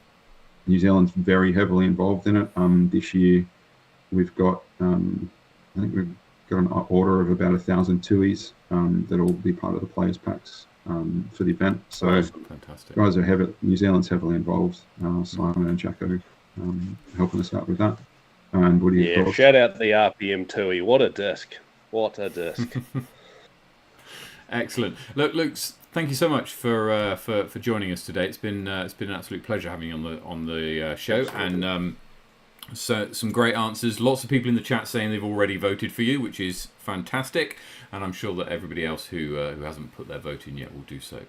New Zealand's very heavily involved in it. This year we've got I think we've got an order of about 1,000 tuis that will be part of the players packs for the event. So fantastic. Guys are heavy. New Zealand's heavily involved. Simon and Jacko helping us out with that. And what do you thought? Shout out the RPM Tui. What a disc! What a disc! Excellent. Look, Luke, thank you so much for joining us today. It's been an absolute pleasure having you on the show, and so some great answers. Lots of people in the chat saying they've already voted for you, which is fantastic, and I'm sure that everybody else who hasn't put their vote in yet will do so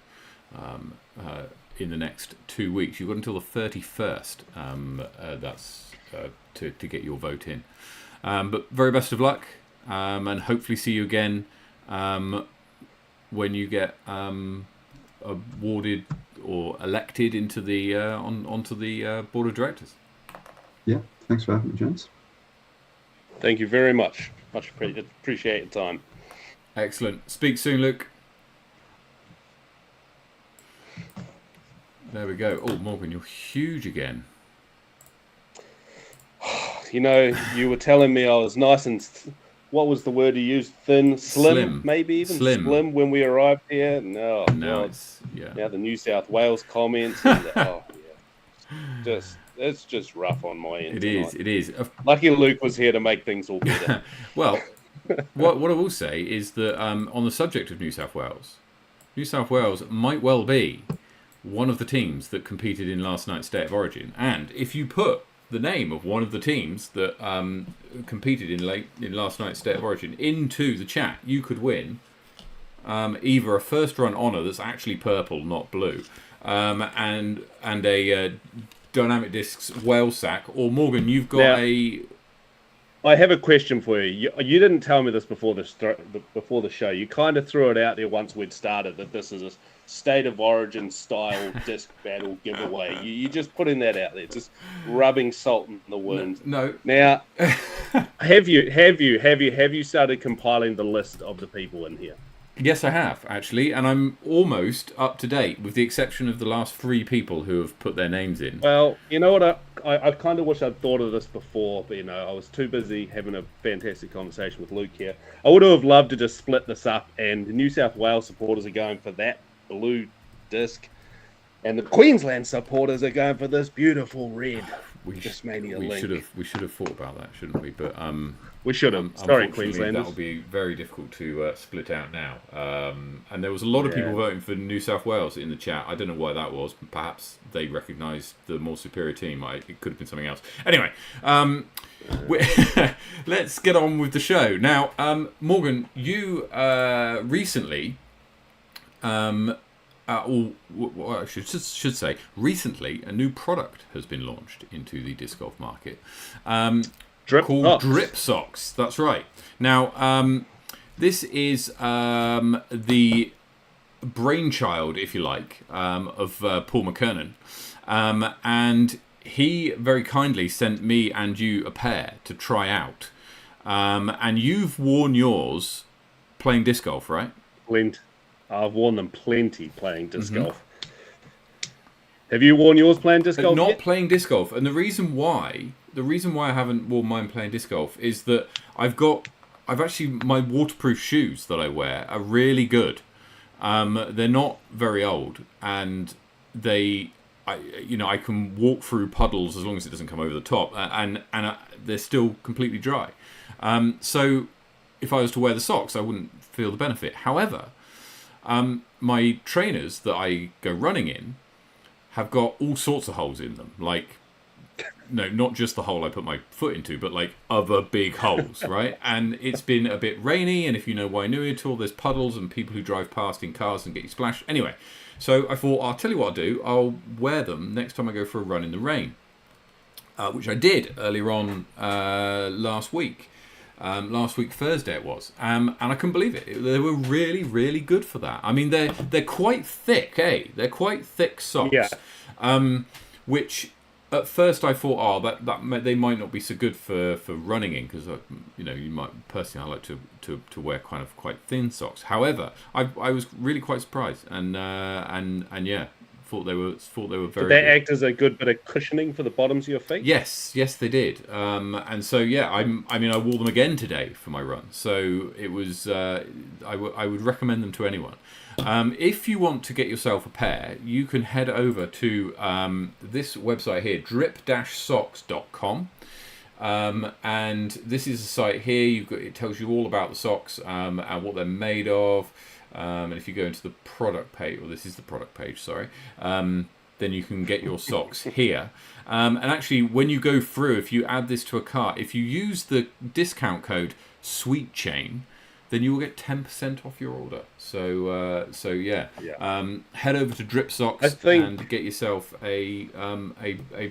in the next 2 weeks. You've got until the 31st. That's to get your vote in. But very best of luck, and hopefully see you again when you get awarded or elected into the onto the board of directors. Yeah, thanks for having me, gents. Thank you very much. Much appreciate your time. Excellent. Speak soon, Luke. There we go. Oh, Morgan, you're huge again. You were telling me I was nice and... What was the word you used? Thin, slim. Maybe even slim when we arrived here. No, it's now the New South Wales comments. It's just rough on my end. It is. Lucky Luke was here to make things all better. Well, what I will say is that on the subject of New South Wales might well be one of the teams that competed in last night's State of Origin, and if you put the name of one of the teams that competed in last night's State of Origin into the chat, you could win either a first run honour that's actually purple, not blue, and a Dynamic Discs whale sack. Or Morgan, you've got I have a question for you. You didn't tell me this before the show. You kind of threw it out there once we'd started that this is a State of Origin style disc battle giveaway. You just putting that out there, just rubbing salt in the wound. No. Now, have you started compiling the list of the people in here? Yes, I have, actually, and I'm almost up to date, with the exception of the last 3 people who have put their names in. Well, you know what? I kind of wish I'd thought of this before, but I was too busy having a fantastic conversation with Luke here. I would have loved to just split this up, and the New South Wales supporters are going for that blue disc, and the Queensland supporters are going for this beautiful red. We should have thought about that, shouldn't we? But we should have. Sorry, Queenslanders. That will be very difficult to split out now. And there was a lot of people voting for New South Wales in the chat. I don't know why that was. Perhaps they recognised the more superior team. It could have been something else. Anyway, let's get on with the show now. Morgan, you recently. I should say, recently a new product has been launched into the disc golf market called Drip Socks. That's right. Now, this is the brainchild, if you like, of Paul McKernan, and he very kindly sent me and you a pair to try out. And you've worn yours playing disc golf, right? I've worn them plenty playing disc golf. Have you worn yours playing disc golf? Not playing disc golf, and the reason why I haven't worn mine playing disc golf is that I've actually, my waterproof shoes that I wear are really good. They're not very old, and I can walk through puddles as long as it doesn't come over the top, and they're still completely dry. So if I was to wear the socks, I wouldn't feel the benefit. However, my trainers that I go running in have got all sorts of holes in them, like no, not just the hole I put my foot into, but like other big holes, right? And it's been a bit rainy, and if you know Wainui at all, there's puddles and people who drive past in cars and get you splashed. Anyway, so I thought, I'll tell you what I'll do. I'll wear them next time I go for a run in the rain, which I did earlier on last week. Last week Thursday it was, and I couldn't believe it. They were really, really good for that. I mean, they're quite thick, eh? They're quite thick socks. Yeah. Which at first I thought, that they might not be so good for running in, because you might personally, I like to wear kind of quite thin socks. However, I was really quite surprised, and yeah. Thought they were very. Did they good. act as a good bit of cushioning for the bottoms of your feet? Yes, they did. And so yeah, I wore them again today for my run. So it was. I would recommend them to anyone. If you want to get yourself a pair, you can head over to this website here, drip-socks.com. And this is a site here. It tells you all about the socks and what they're made of. And if you go into the product page, or this is the product page, sorry, then you can get your socks here. And actually, when you go through, if you add this to a cart, if you use the discount code SweetChain, then you will get 10% off your order. So yeah. Head over to Drip Socks and get yourself a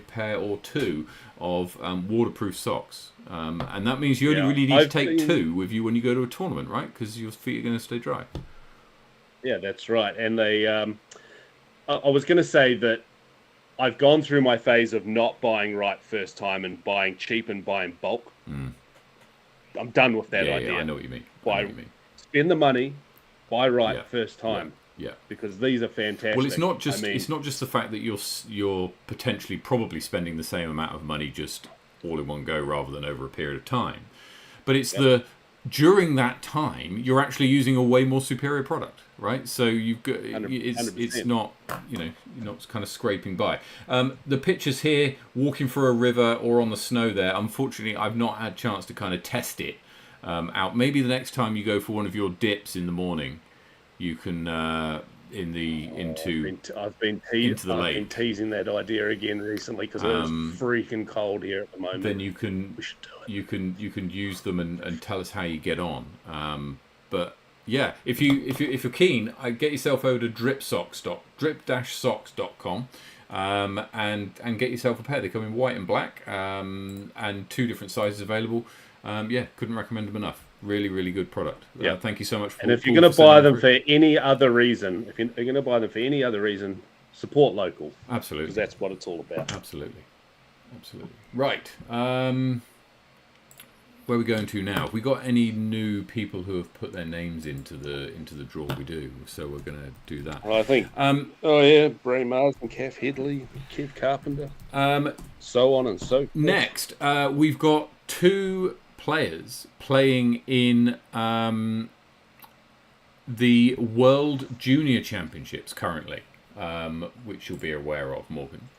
pair or two of waterproof socks. And that means you only really need to take two with you when you go to a tournament, right? Because your feet are going to stay dry. Yeah, that's right. And they, I was going to say that I've gone through my phase of not buying right first time and buying cheap and buying bulk. I'm done with that idea. Yeah, I know what you mean. Spend the money, buy right first time. Yeah. Because these are fantastic. Well, it's not just the fact that you're potentially probably spending the same amount of money just all in one go rather than over a period of time, but it's during that time you're actually using a way more superior product, right? So you've got 100%. It's not you're not kind of scraping by. The pictures here, walking through a river or on the snow there. Unfortunately, I've not had a chance to kind of test it out. Maybe the next time you go for one of your dips in the morning, you can into the lake. I've been teasing that idea again recently because it's freaking cold here at the moment. Then you can use them and tell us how you get on. But yeah, if you're keen, get yourself over to drip-socks.com and get yourself a pair. They come in white and black and two different sizes available. Couldn't recommend them enough. Really, really good product. Thank you so much. And if you're going to buy them for any other reason, support local. Absolutely, because that's what it's all about. Absolutely. Right. Where are we going to now? Have we got any new people who have put their names into the draw? We do. So we're going to do that. Well, I think. Bray Mars and Kath Headley, Kev Carpenter. So on and so forth. Next, we've got two players playing in the World Junior Championships currently, which you'll be aware of, Morgan.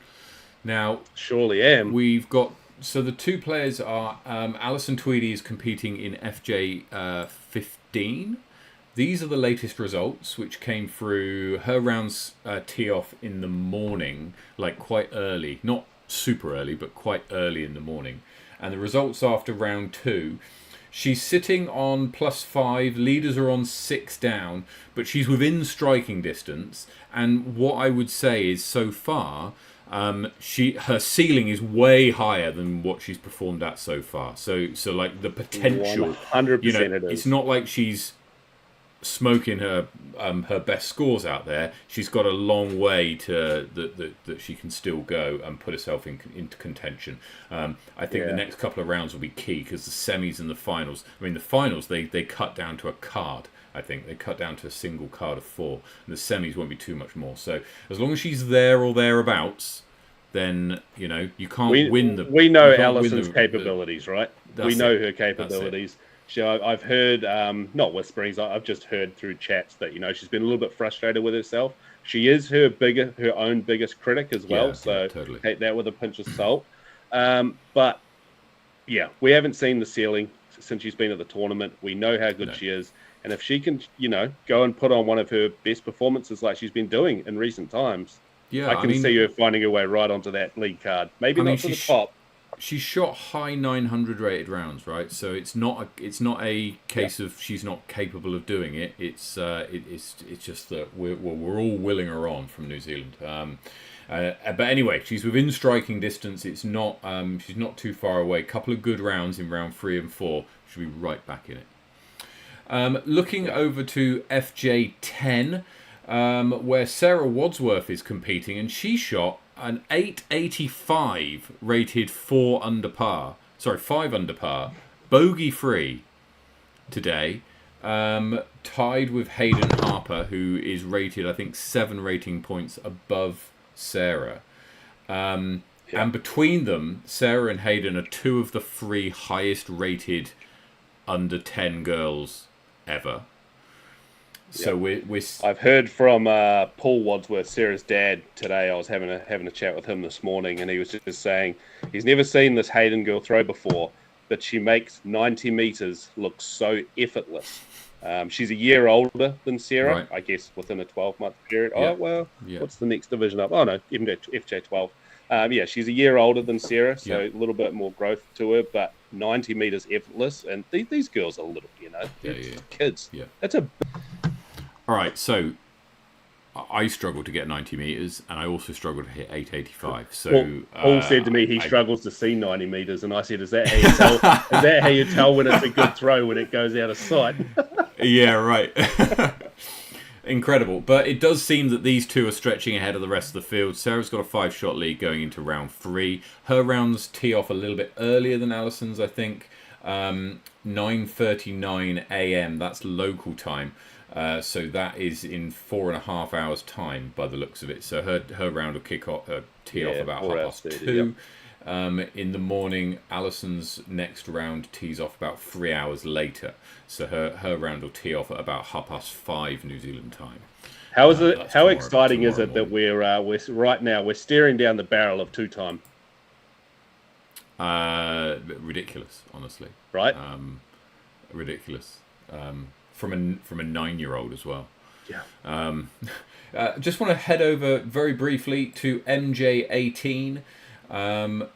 Now, surely am. We've got the two players are Alison Tweedy is competing in FJ 15. These are the latest results, which came through. Her rounds tee off in the morning, like quite early, not super early, but quite early in the morning. And the results after round 2, she's sitting on +5. Leaders are on 6 down, but she's within striking distance. And what I would say is, so far, her ceiling is way higher than what she's performed at so far. So like the potential, 100% it is. It's not like she's smoking her best scores out there. She's got a long way to that she can still go and put herself into contention. I think the next couple of rounds will be key because the semis and the finals. I mean, the finals they cut down to a card. I think they cut down to a single card of 4, and the semis won't be too much more. So as long as she's there or thereabouts, then you can't win the. We know Alison's capabilities, right? We know her capabilities. I've heard, not whisperings, I've just heard through chats that, she's been a little bit frustrated with herself. She is her own biggest critic as well, totally. Take that with a pinch of salt. But, yeah, we haven't seen the ceiling since she's been at the tournament. We know how good she is. And if she can, go and put on one of her best performances like she's been doing in recent times, Yeah, I can see her finding her way right onto that league card. Maybe not to the top. She shot high 900 rated rounds, right? So it's not a case of she's not capable of doing it. It's just that we're all willing her on from New Zealand. But anyway, she's within striking distance. It's not she's not too far away. Couple of good rounds in round 3 and 4. She'll be right back in it. Looking over to FJ10, where Sarah Wadsworth is competing, and she shot an 885 rated 5 under par, bogey free today, tied with Hayden Harper, who is rated, I think, 7 rating points above Sarah. And between them, Sarah and Hayden are 2 of the 3 highest rated under 10 girls ever. So we're I've heard from Paul Wadsworth, Sarah's dad, today. I was having a chat with him this morning, and he was just saying he's never seen this Hayden girl throw before, but she makes 90 meters look so effortless. She's a year older than Sarah, right. I guess, within a 12-month period. Yeah. Oh, well, Yeah. What's the next division up? Oh, no, even FJ12. She's a year older than Sarah, so a little bit more growth to her, but 90 meters effortless. And these girls are little, kids. Yeah. That's a... All right, so I struggle to get 90 meters, and I also struggle to hit 885. So Paul said to me he struggles to see 90 meters, and I said, "Is that how you tell? Is that how you tell when it's a good throw when it goes out of sight?" Yeah, right. Incredible, but it does seem that these two are stretching ahead of the rest of the field. Sarah's got a 5-shot lead going into round 3. Her rounds tee off a little bit earlier than Alison's, I think. 9:39 a.m. That's local time. So that is in 4.5 hours' time, by the looks of it. So her round will tee off about 2:30. In the morning, Alison's next round tees off about 3 hours later. So her round will tee off at about 5:30 New Zealand time. How is it? How exciting is it that we're right now we're staring down the barrel of 2-time? Ridiculous, honestly. Right? Ridiculous. From a 9-year-old as well. Yeah. Just want to head over very briefly to MJ18,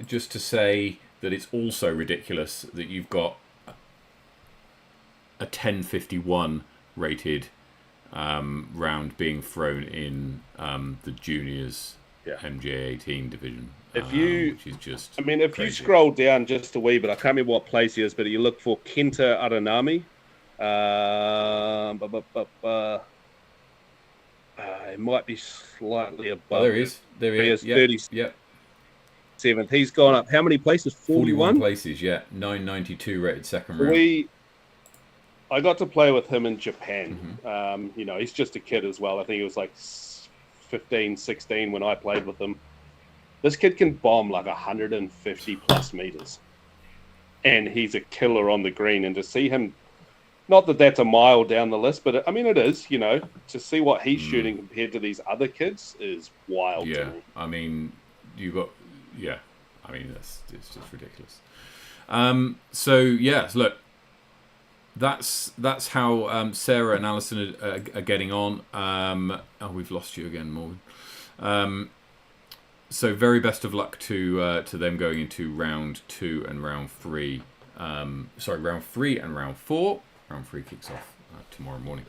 just to say that it's also ridiculous that you've got a 10:51 rated round being thrown in the juniors MJ18 division. If you, which is just if crazy. you scroll down just a wee bit, I can't remember what place he is, but you look for Kenta Aranami. It might be slightly above. Oh, there he is. There he is. 37th. He's gone up. How many places? 41 places. Yeah, 992 rated second round. I got to play with him in Japan. Mm-hmm. He's just a kid as well. I think he was like 15, 16 when I played with him. This kid can bomb like 150 plus meters, and he's a killer on the green. And to see him. Not that that's a mile down the list, but it is, to see what he's shooting compared to these other kids is wild to me. It's just ridiculous. Look, that's how Sarah and Alison are getting on. We've lost you again, Morgan. So very best of luck to them going into round 2 and round 3. Round 3 and round 4. Round 3 kicks off tomorrow morning.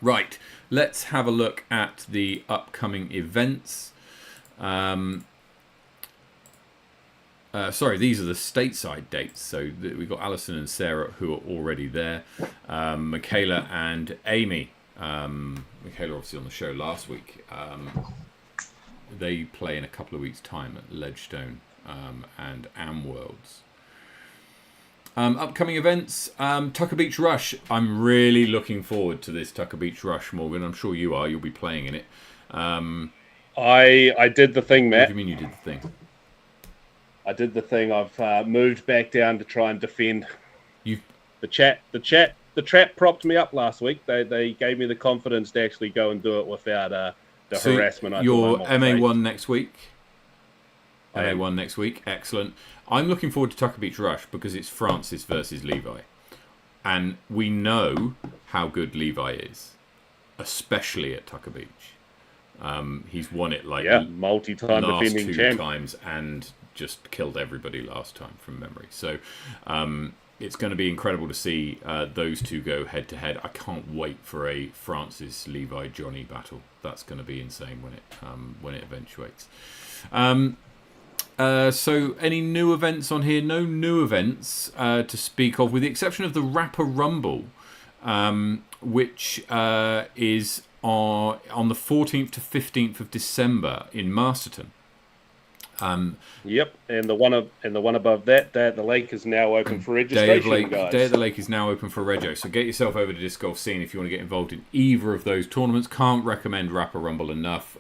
Right, let's have a look at the upcoming events. These are the stateside dates. So we've got Alison and Sarah who are already there. Michaela and Amy. Michaela obviously on the show last week. They play in a couple of weeks' time at Ledgestone and Worlds. Upcoming events, Tucker Beach Rush. I'm really looking forward to this Tucker Beach Rush, Morgan. I'm sure you are. You'll be playing in it. I did the thing, Matt. What do you mean you did the thing? I did the thing. I've moved back down to try and defend. The trap propped me up last week. They gave me the confidence to actually go and do it without the harassment. You're MA1 next week. MA1 next week. Excellent. I'm looking forward to Tucker Beach Rush because it's Francis versus Levi. And we know how good Levi is, especially at Tucker Beach. He's won it like multi-time last defending two champ. times and just killed everybody last time from memory. So it's going to be incredible to see those two go head to head. I can't wait for a Francis Levi Johnny battle. That's going to be insane when it eventuates. So any new events on here? No new events to speak of, with the exception of the Rapper Rumble, which is on the 14th to 15th of December in Masterton. Yep, and the one above that, Day at the Lake is now open for registration, guys. Day at the Lake is now open for rego, so get yourself over to Disc Golf Scene if you want to get involved in either of those tournaments. Can't recommend Rapper Rumble enough.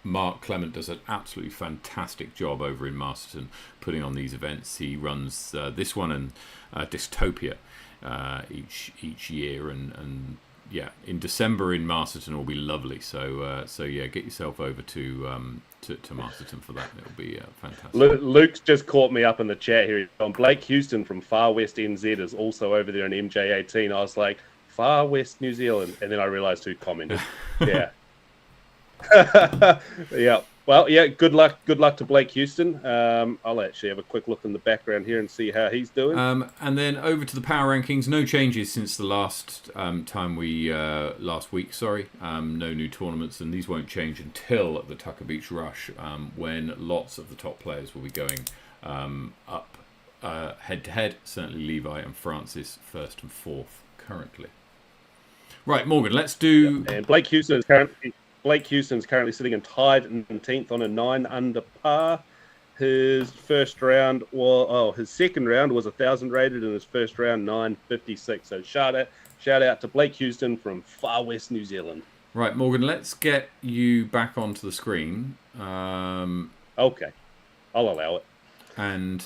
Mark Clement does an absolutely fantastic job over in Masterton putting on these events. He runs this one and Dystopia each year, and yeah, in December in Masterton will be lovely. So yeah, get yourself over to Masterton for that. It'll be fantastic. Luke's just caught me up in the chat here. Blake Houston from Far West NZ is also over there in MJ18. I was like, Far West New Zealand, and then I realised who commented. Yeah. Yeah. Well, yeah. Good luck to Blake Houston. I'll actually have a quick look in the background here and see how he's doing. And then over to the power rankings. No changes since the last last week. Sorry. No new tournaments, and these won't change until the Tucker Beach Rush, when lots of the top players will be going up head to head. Certainly Levi and Francis first and fourth currently. Right, Morgan. Let's do. And Blake Houston's currently sitting in tied 19th on a 9 under par. His second round was 1,000 rated, and his first round 956. So shout out to Blake Houston from Far West New Zealand. Right, Morgan, let's get you back onto the screen. Okay, I'll allow it. And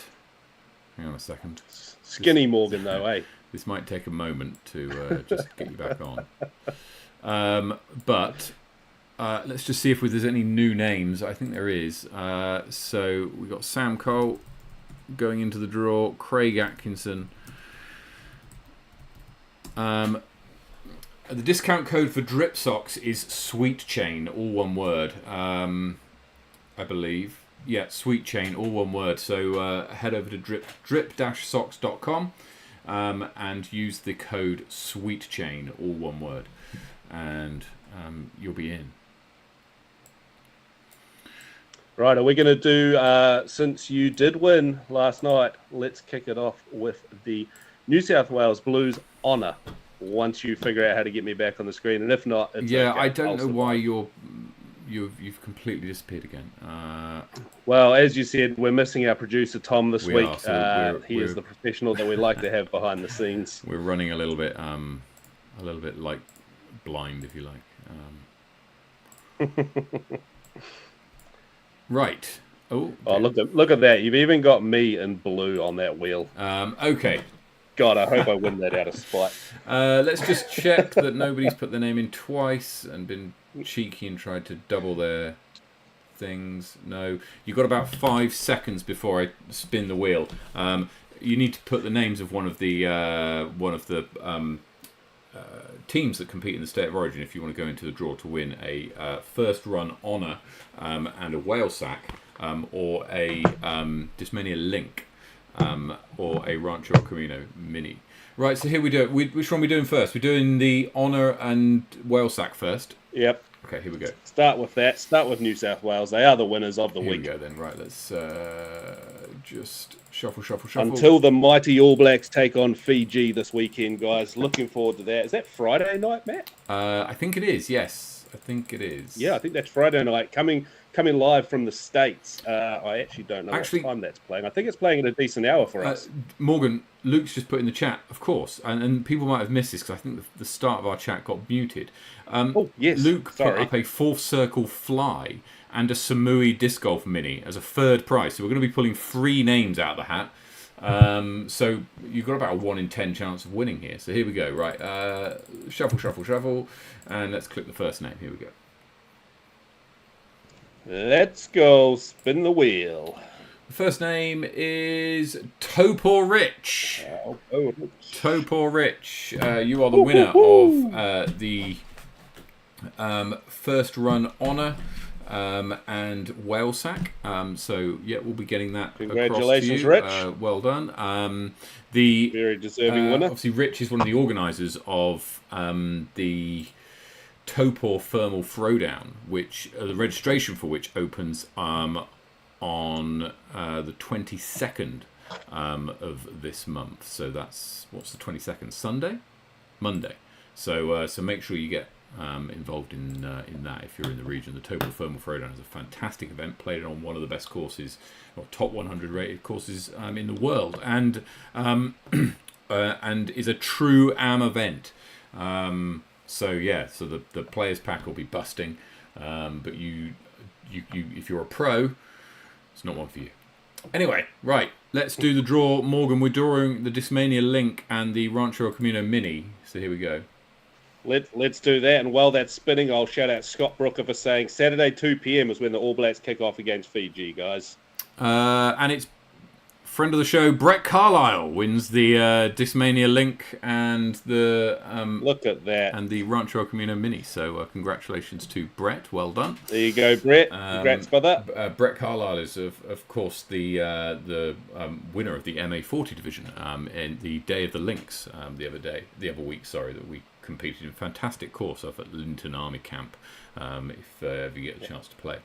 hang on a second. Skinny Morgan, though, eh? This might take a moment to just get you back on. But let's just see if there's any new names. I think there is. So we've got Sam Cole going into the draw, Craig Atkinson. The discount code for Drip Socks is Sweet Chain, all one word, I believe. Yeah, Sweet Chain, all one word. So head over to drip-socks.com and use the code Sweet Chain, all one word, and you'll be in. Right, are we going to do, since you did win last night, let's kick it off with the New South Wales Blues Honour, once you figure out how to get me back on the screen. And if not, it's okay. I don't know why you've completely disappeared again. Well, as you said, we're missing our producer Tom this week. He is we're the professional that we like to have behind the scenes. We're running a little bit like blind, if you like. Right. Oh, look at that! You've even got me in blue on that wheel. Okay. God, I hope I win that out of spite. Let's just check that nobody's put their name in twice and been cheeky and tried to double their things. No, you've got about 5 seconds before I spin the wheel. You need to put the names of one of the teams that compete in the State of Origin if you want to go into the draw to win a first run honour and a whale sack, or a Dismania Link, or a Rancho Camino Mini. Right, so here we do it. Which one are we doing first? We're doing the honour and whale sack first. Yep. Okay, here we go. Start with that. Start with New South Wales. They are the winners of the week. Here we go then. Right, let's just shuffle. Until the mighty All Blacks take on Fiji this weekend, guys. Looking forward to that. Is that Friday night, Matt? I think it is, yes. I think it is. Yeah, I think that's Friday night. Coming live from the States. I actually don't know what time that's playing. I think it's playing at a decent hour for us. Morgan, Luke's just put in the chat, of course, and people might have missed this because I think the start of our chat got muted. Yes. Luke put up a Fourth Circle Fly and a Samui Disc Golf Mini as a third prize. So we're going to be pulling 3 names out of the hat. So you've got about a 1 in 10 chance of winning here. So here we go. Right, shuffle, and let's click the first name. Here we go. Let's go. Spin the wheel. The first name is Topor Rich. Topor Rich. You are the winner of the First run honour and whale sack. So yeah, we'll be getting that. Congratulations, across to you. Rich. Well done. The Very deserving winner. Obviously, Rich is one of the organisers of the Topor Thermal Throwdown, which the registration for which opens on the 22nd of this month. So that's, what's the 22nd? Sunday, Monday. So make sure you get involved in that if you're in the region. The Topor Thermal Throwdown is a fantastic event, played on one of the best courses, or top 100 rated courses in the world, and is a true AM event. So the players pack will be busting, but you if you're a pro, it's not one for you. Anyway, right, let's do the draw. Morgan, we're drawing the Discmania Link and the Rancho El Camino Mini. So here we go. Let's do that. And while that's spinning, I'll shout out Scott Brooker for saying Saturday 2 p.m. is when the All Blacks kick off against Fiji, guys. And it's friend of the show, Brett Carlisle, wins the Discmania Link and the look at that, and the Rancho El Camino Mini. So congratulations to Brett. Well done. There you go, Brett. Congrats, brother. Brett Carlisle is of course the winner of the MA40 division in the Day of the Links the other week. Sorry, that we competed in. Fantastic course off at Linton Army Camp. If ever you get a chance to play.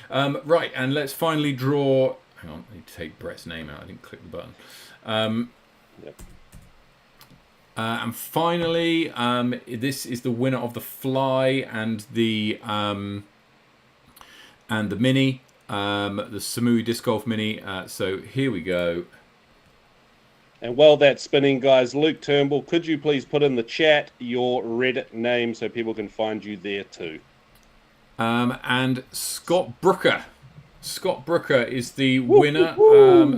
Right, and let's finally draw. Hang on, I need to take Brett's name out. I didn't click the button. And finally, this is the winner of the Fly and the Mini, the Samui Disc Golf Mini. So here we go. And while that's spinning, guys, Luke Turnbull, could you please put in the chat your Reddit name so people can find you there too? And Scott Brooker. Scott Brooker is the winner.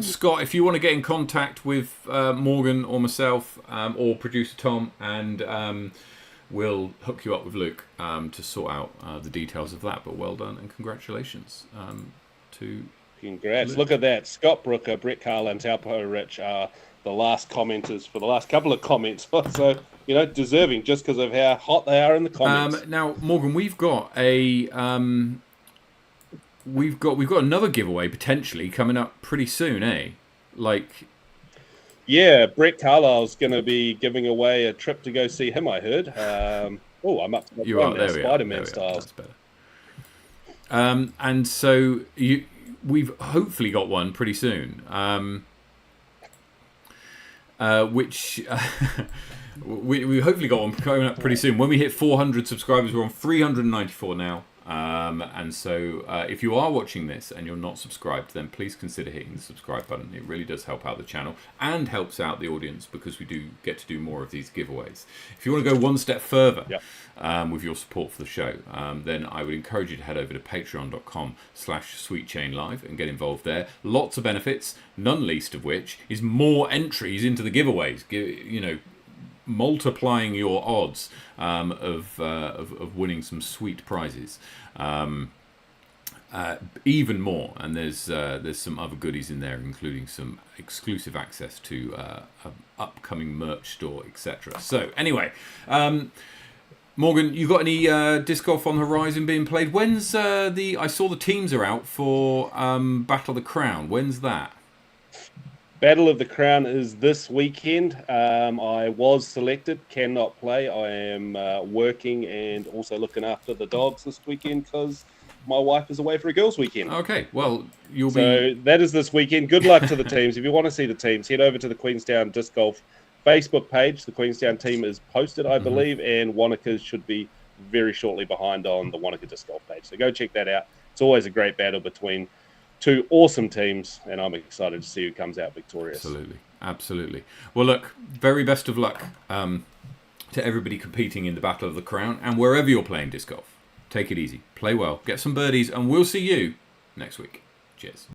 Scott, if you want to get in contact with Morgan or myself or producer Tom, and we'll hook you up with Luke to sort out the details of that. But well done and congratulations to Congrats. Luke. Look at that. Scott Brooker, Brett Carlisle, and Taupo Rich are the last commenters for the last couple of comments. So, deserving just because of how hot they are in the comments. Now, Morgan, we've got a... We've got another giveaway potentially coming up pretty soon, eh? Yeah, Brett Carlisle's going to be giving away a trip to go see him, I heard. I'm up to the You are, there we Spider-Man are. style. That's better. And so we've hopefully got one pretty soon, which we hopefully got one coming up pretty soon. When we hit 400 subscribers, we're on 394 now. And so if you are watching this and you're not subscribed, then please consider hitting the subscribe button. It really does help out the channel and helps out the audience because we do get to do more of these giveaways. If you want to go one step further with your support for the show, then I would encourage you to head over to patreon.com/sweetchainlive and get involved there. Lots of benefits, none least of which is more entries into the giveaways. Multiplying your odds of winning some sweet prizes, even more. And there's some other goodies in there, including some exclusive access to upcoming merch store, etc. So anyway, Morgan, you got any disc golf on the horizon being played? When's I saw the teams are out for Battle of the Crown. When's that? Battle of the Crown is this weekend. I was selected, cannot play. I am working and also looking after the dogs this weekend because my wife is away for a girls' weekend. Okay, well, So that is this weekend. Good luck to the teams. If you want to see the teams, head over to the Queenstown Disc Golf Facebook page. The Queenstown team is posted, I believe, and Wanaka's should be very shortly behind on the Wanaka Disc Golf page. So go check that out. It's always a great battle between two awesome teams, and I'm excited to see who comes out victorious. Absolutely. Well, look, very best of luck to everybody competing in the Battle of the Crown, and wherever you're playing disc golf, take it easy, play well, get some birdies, and we'll see you next week. Cheers.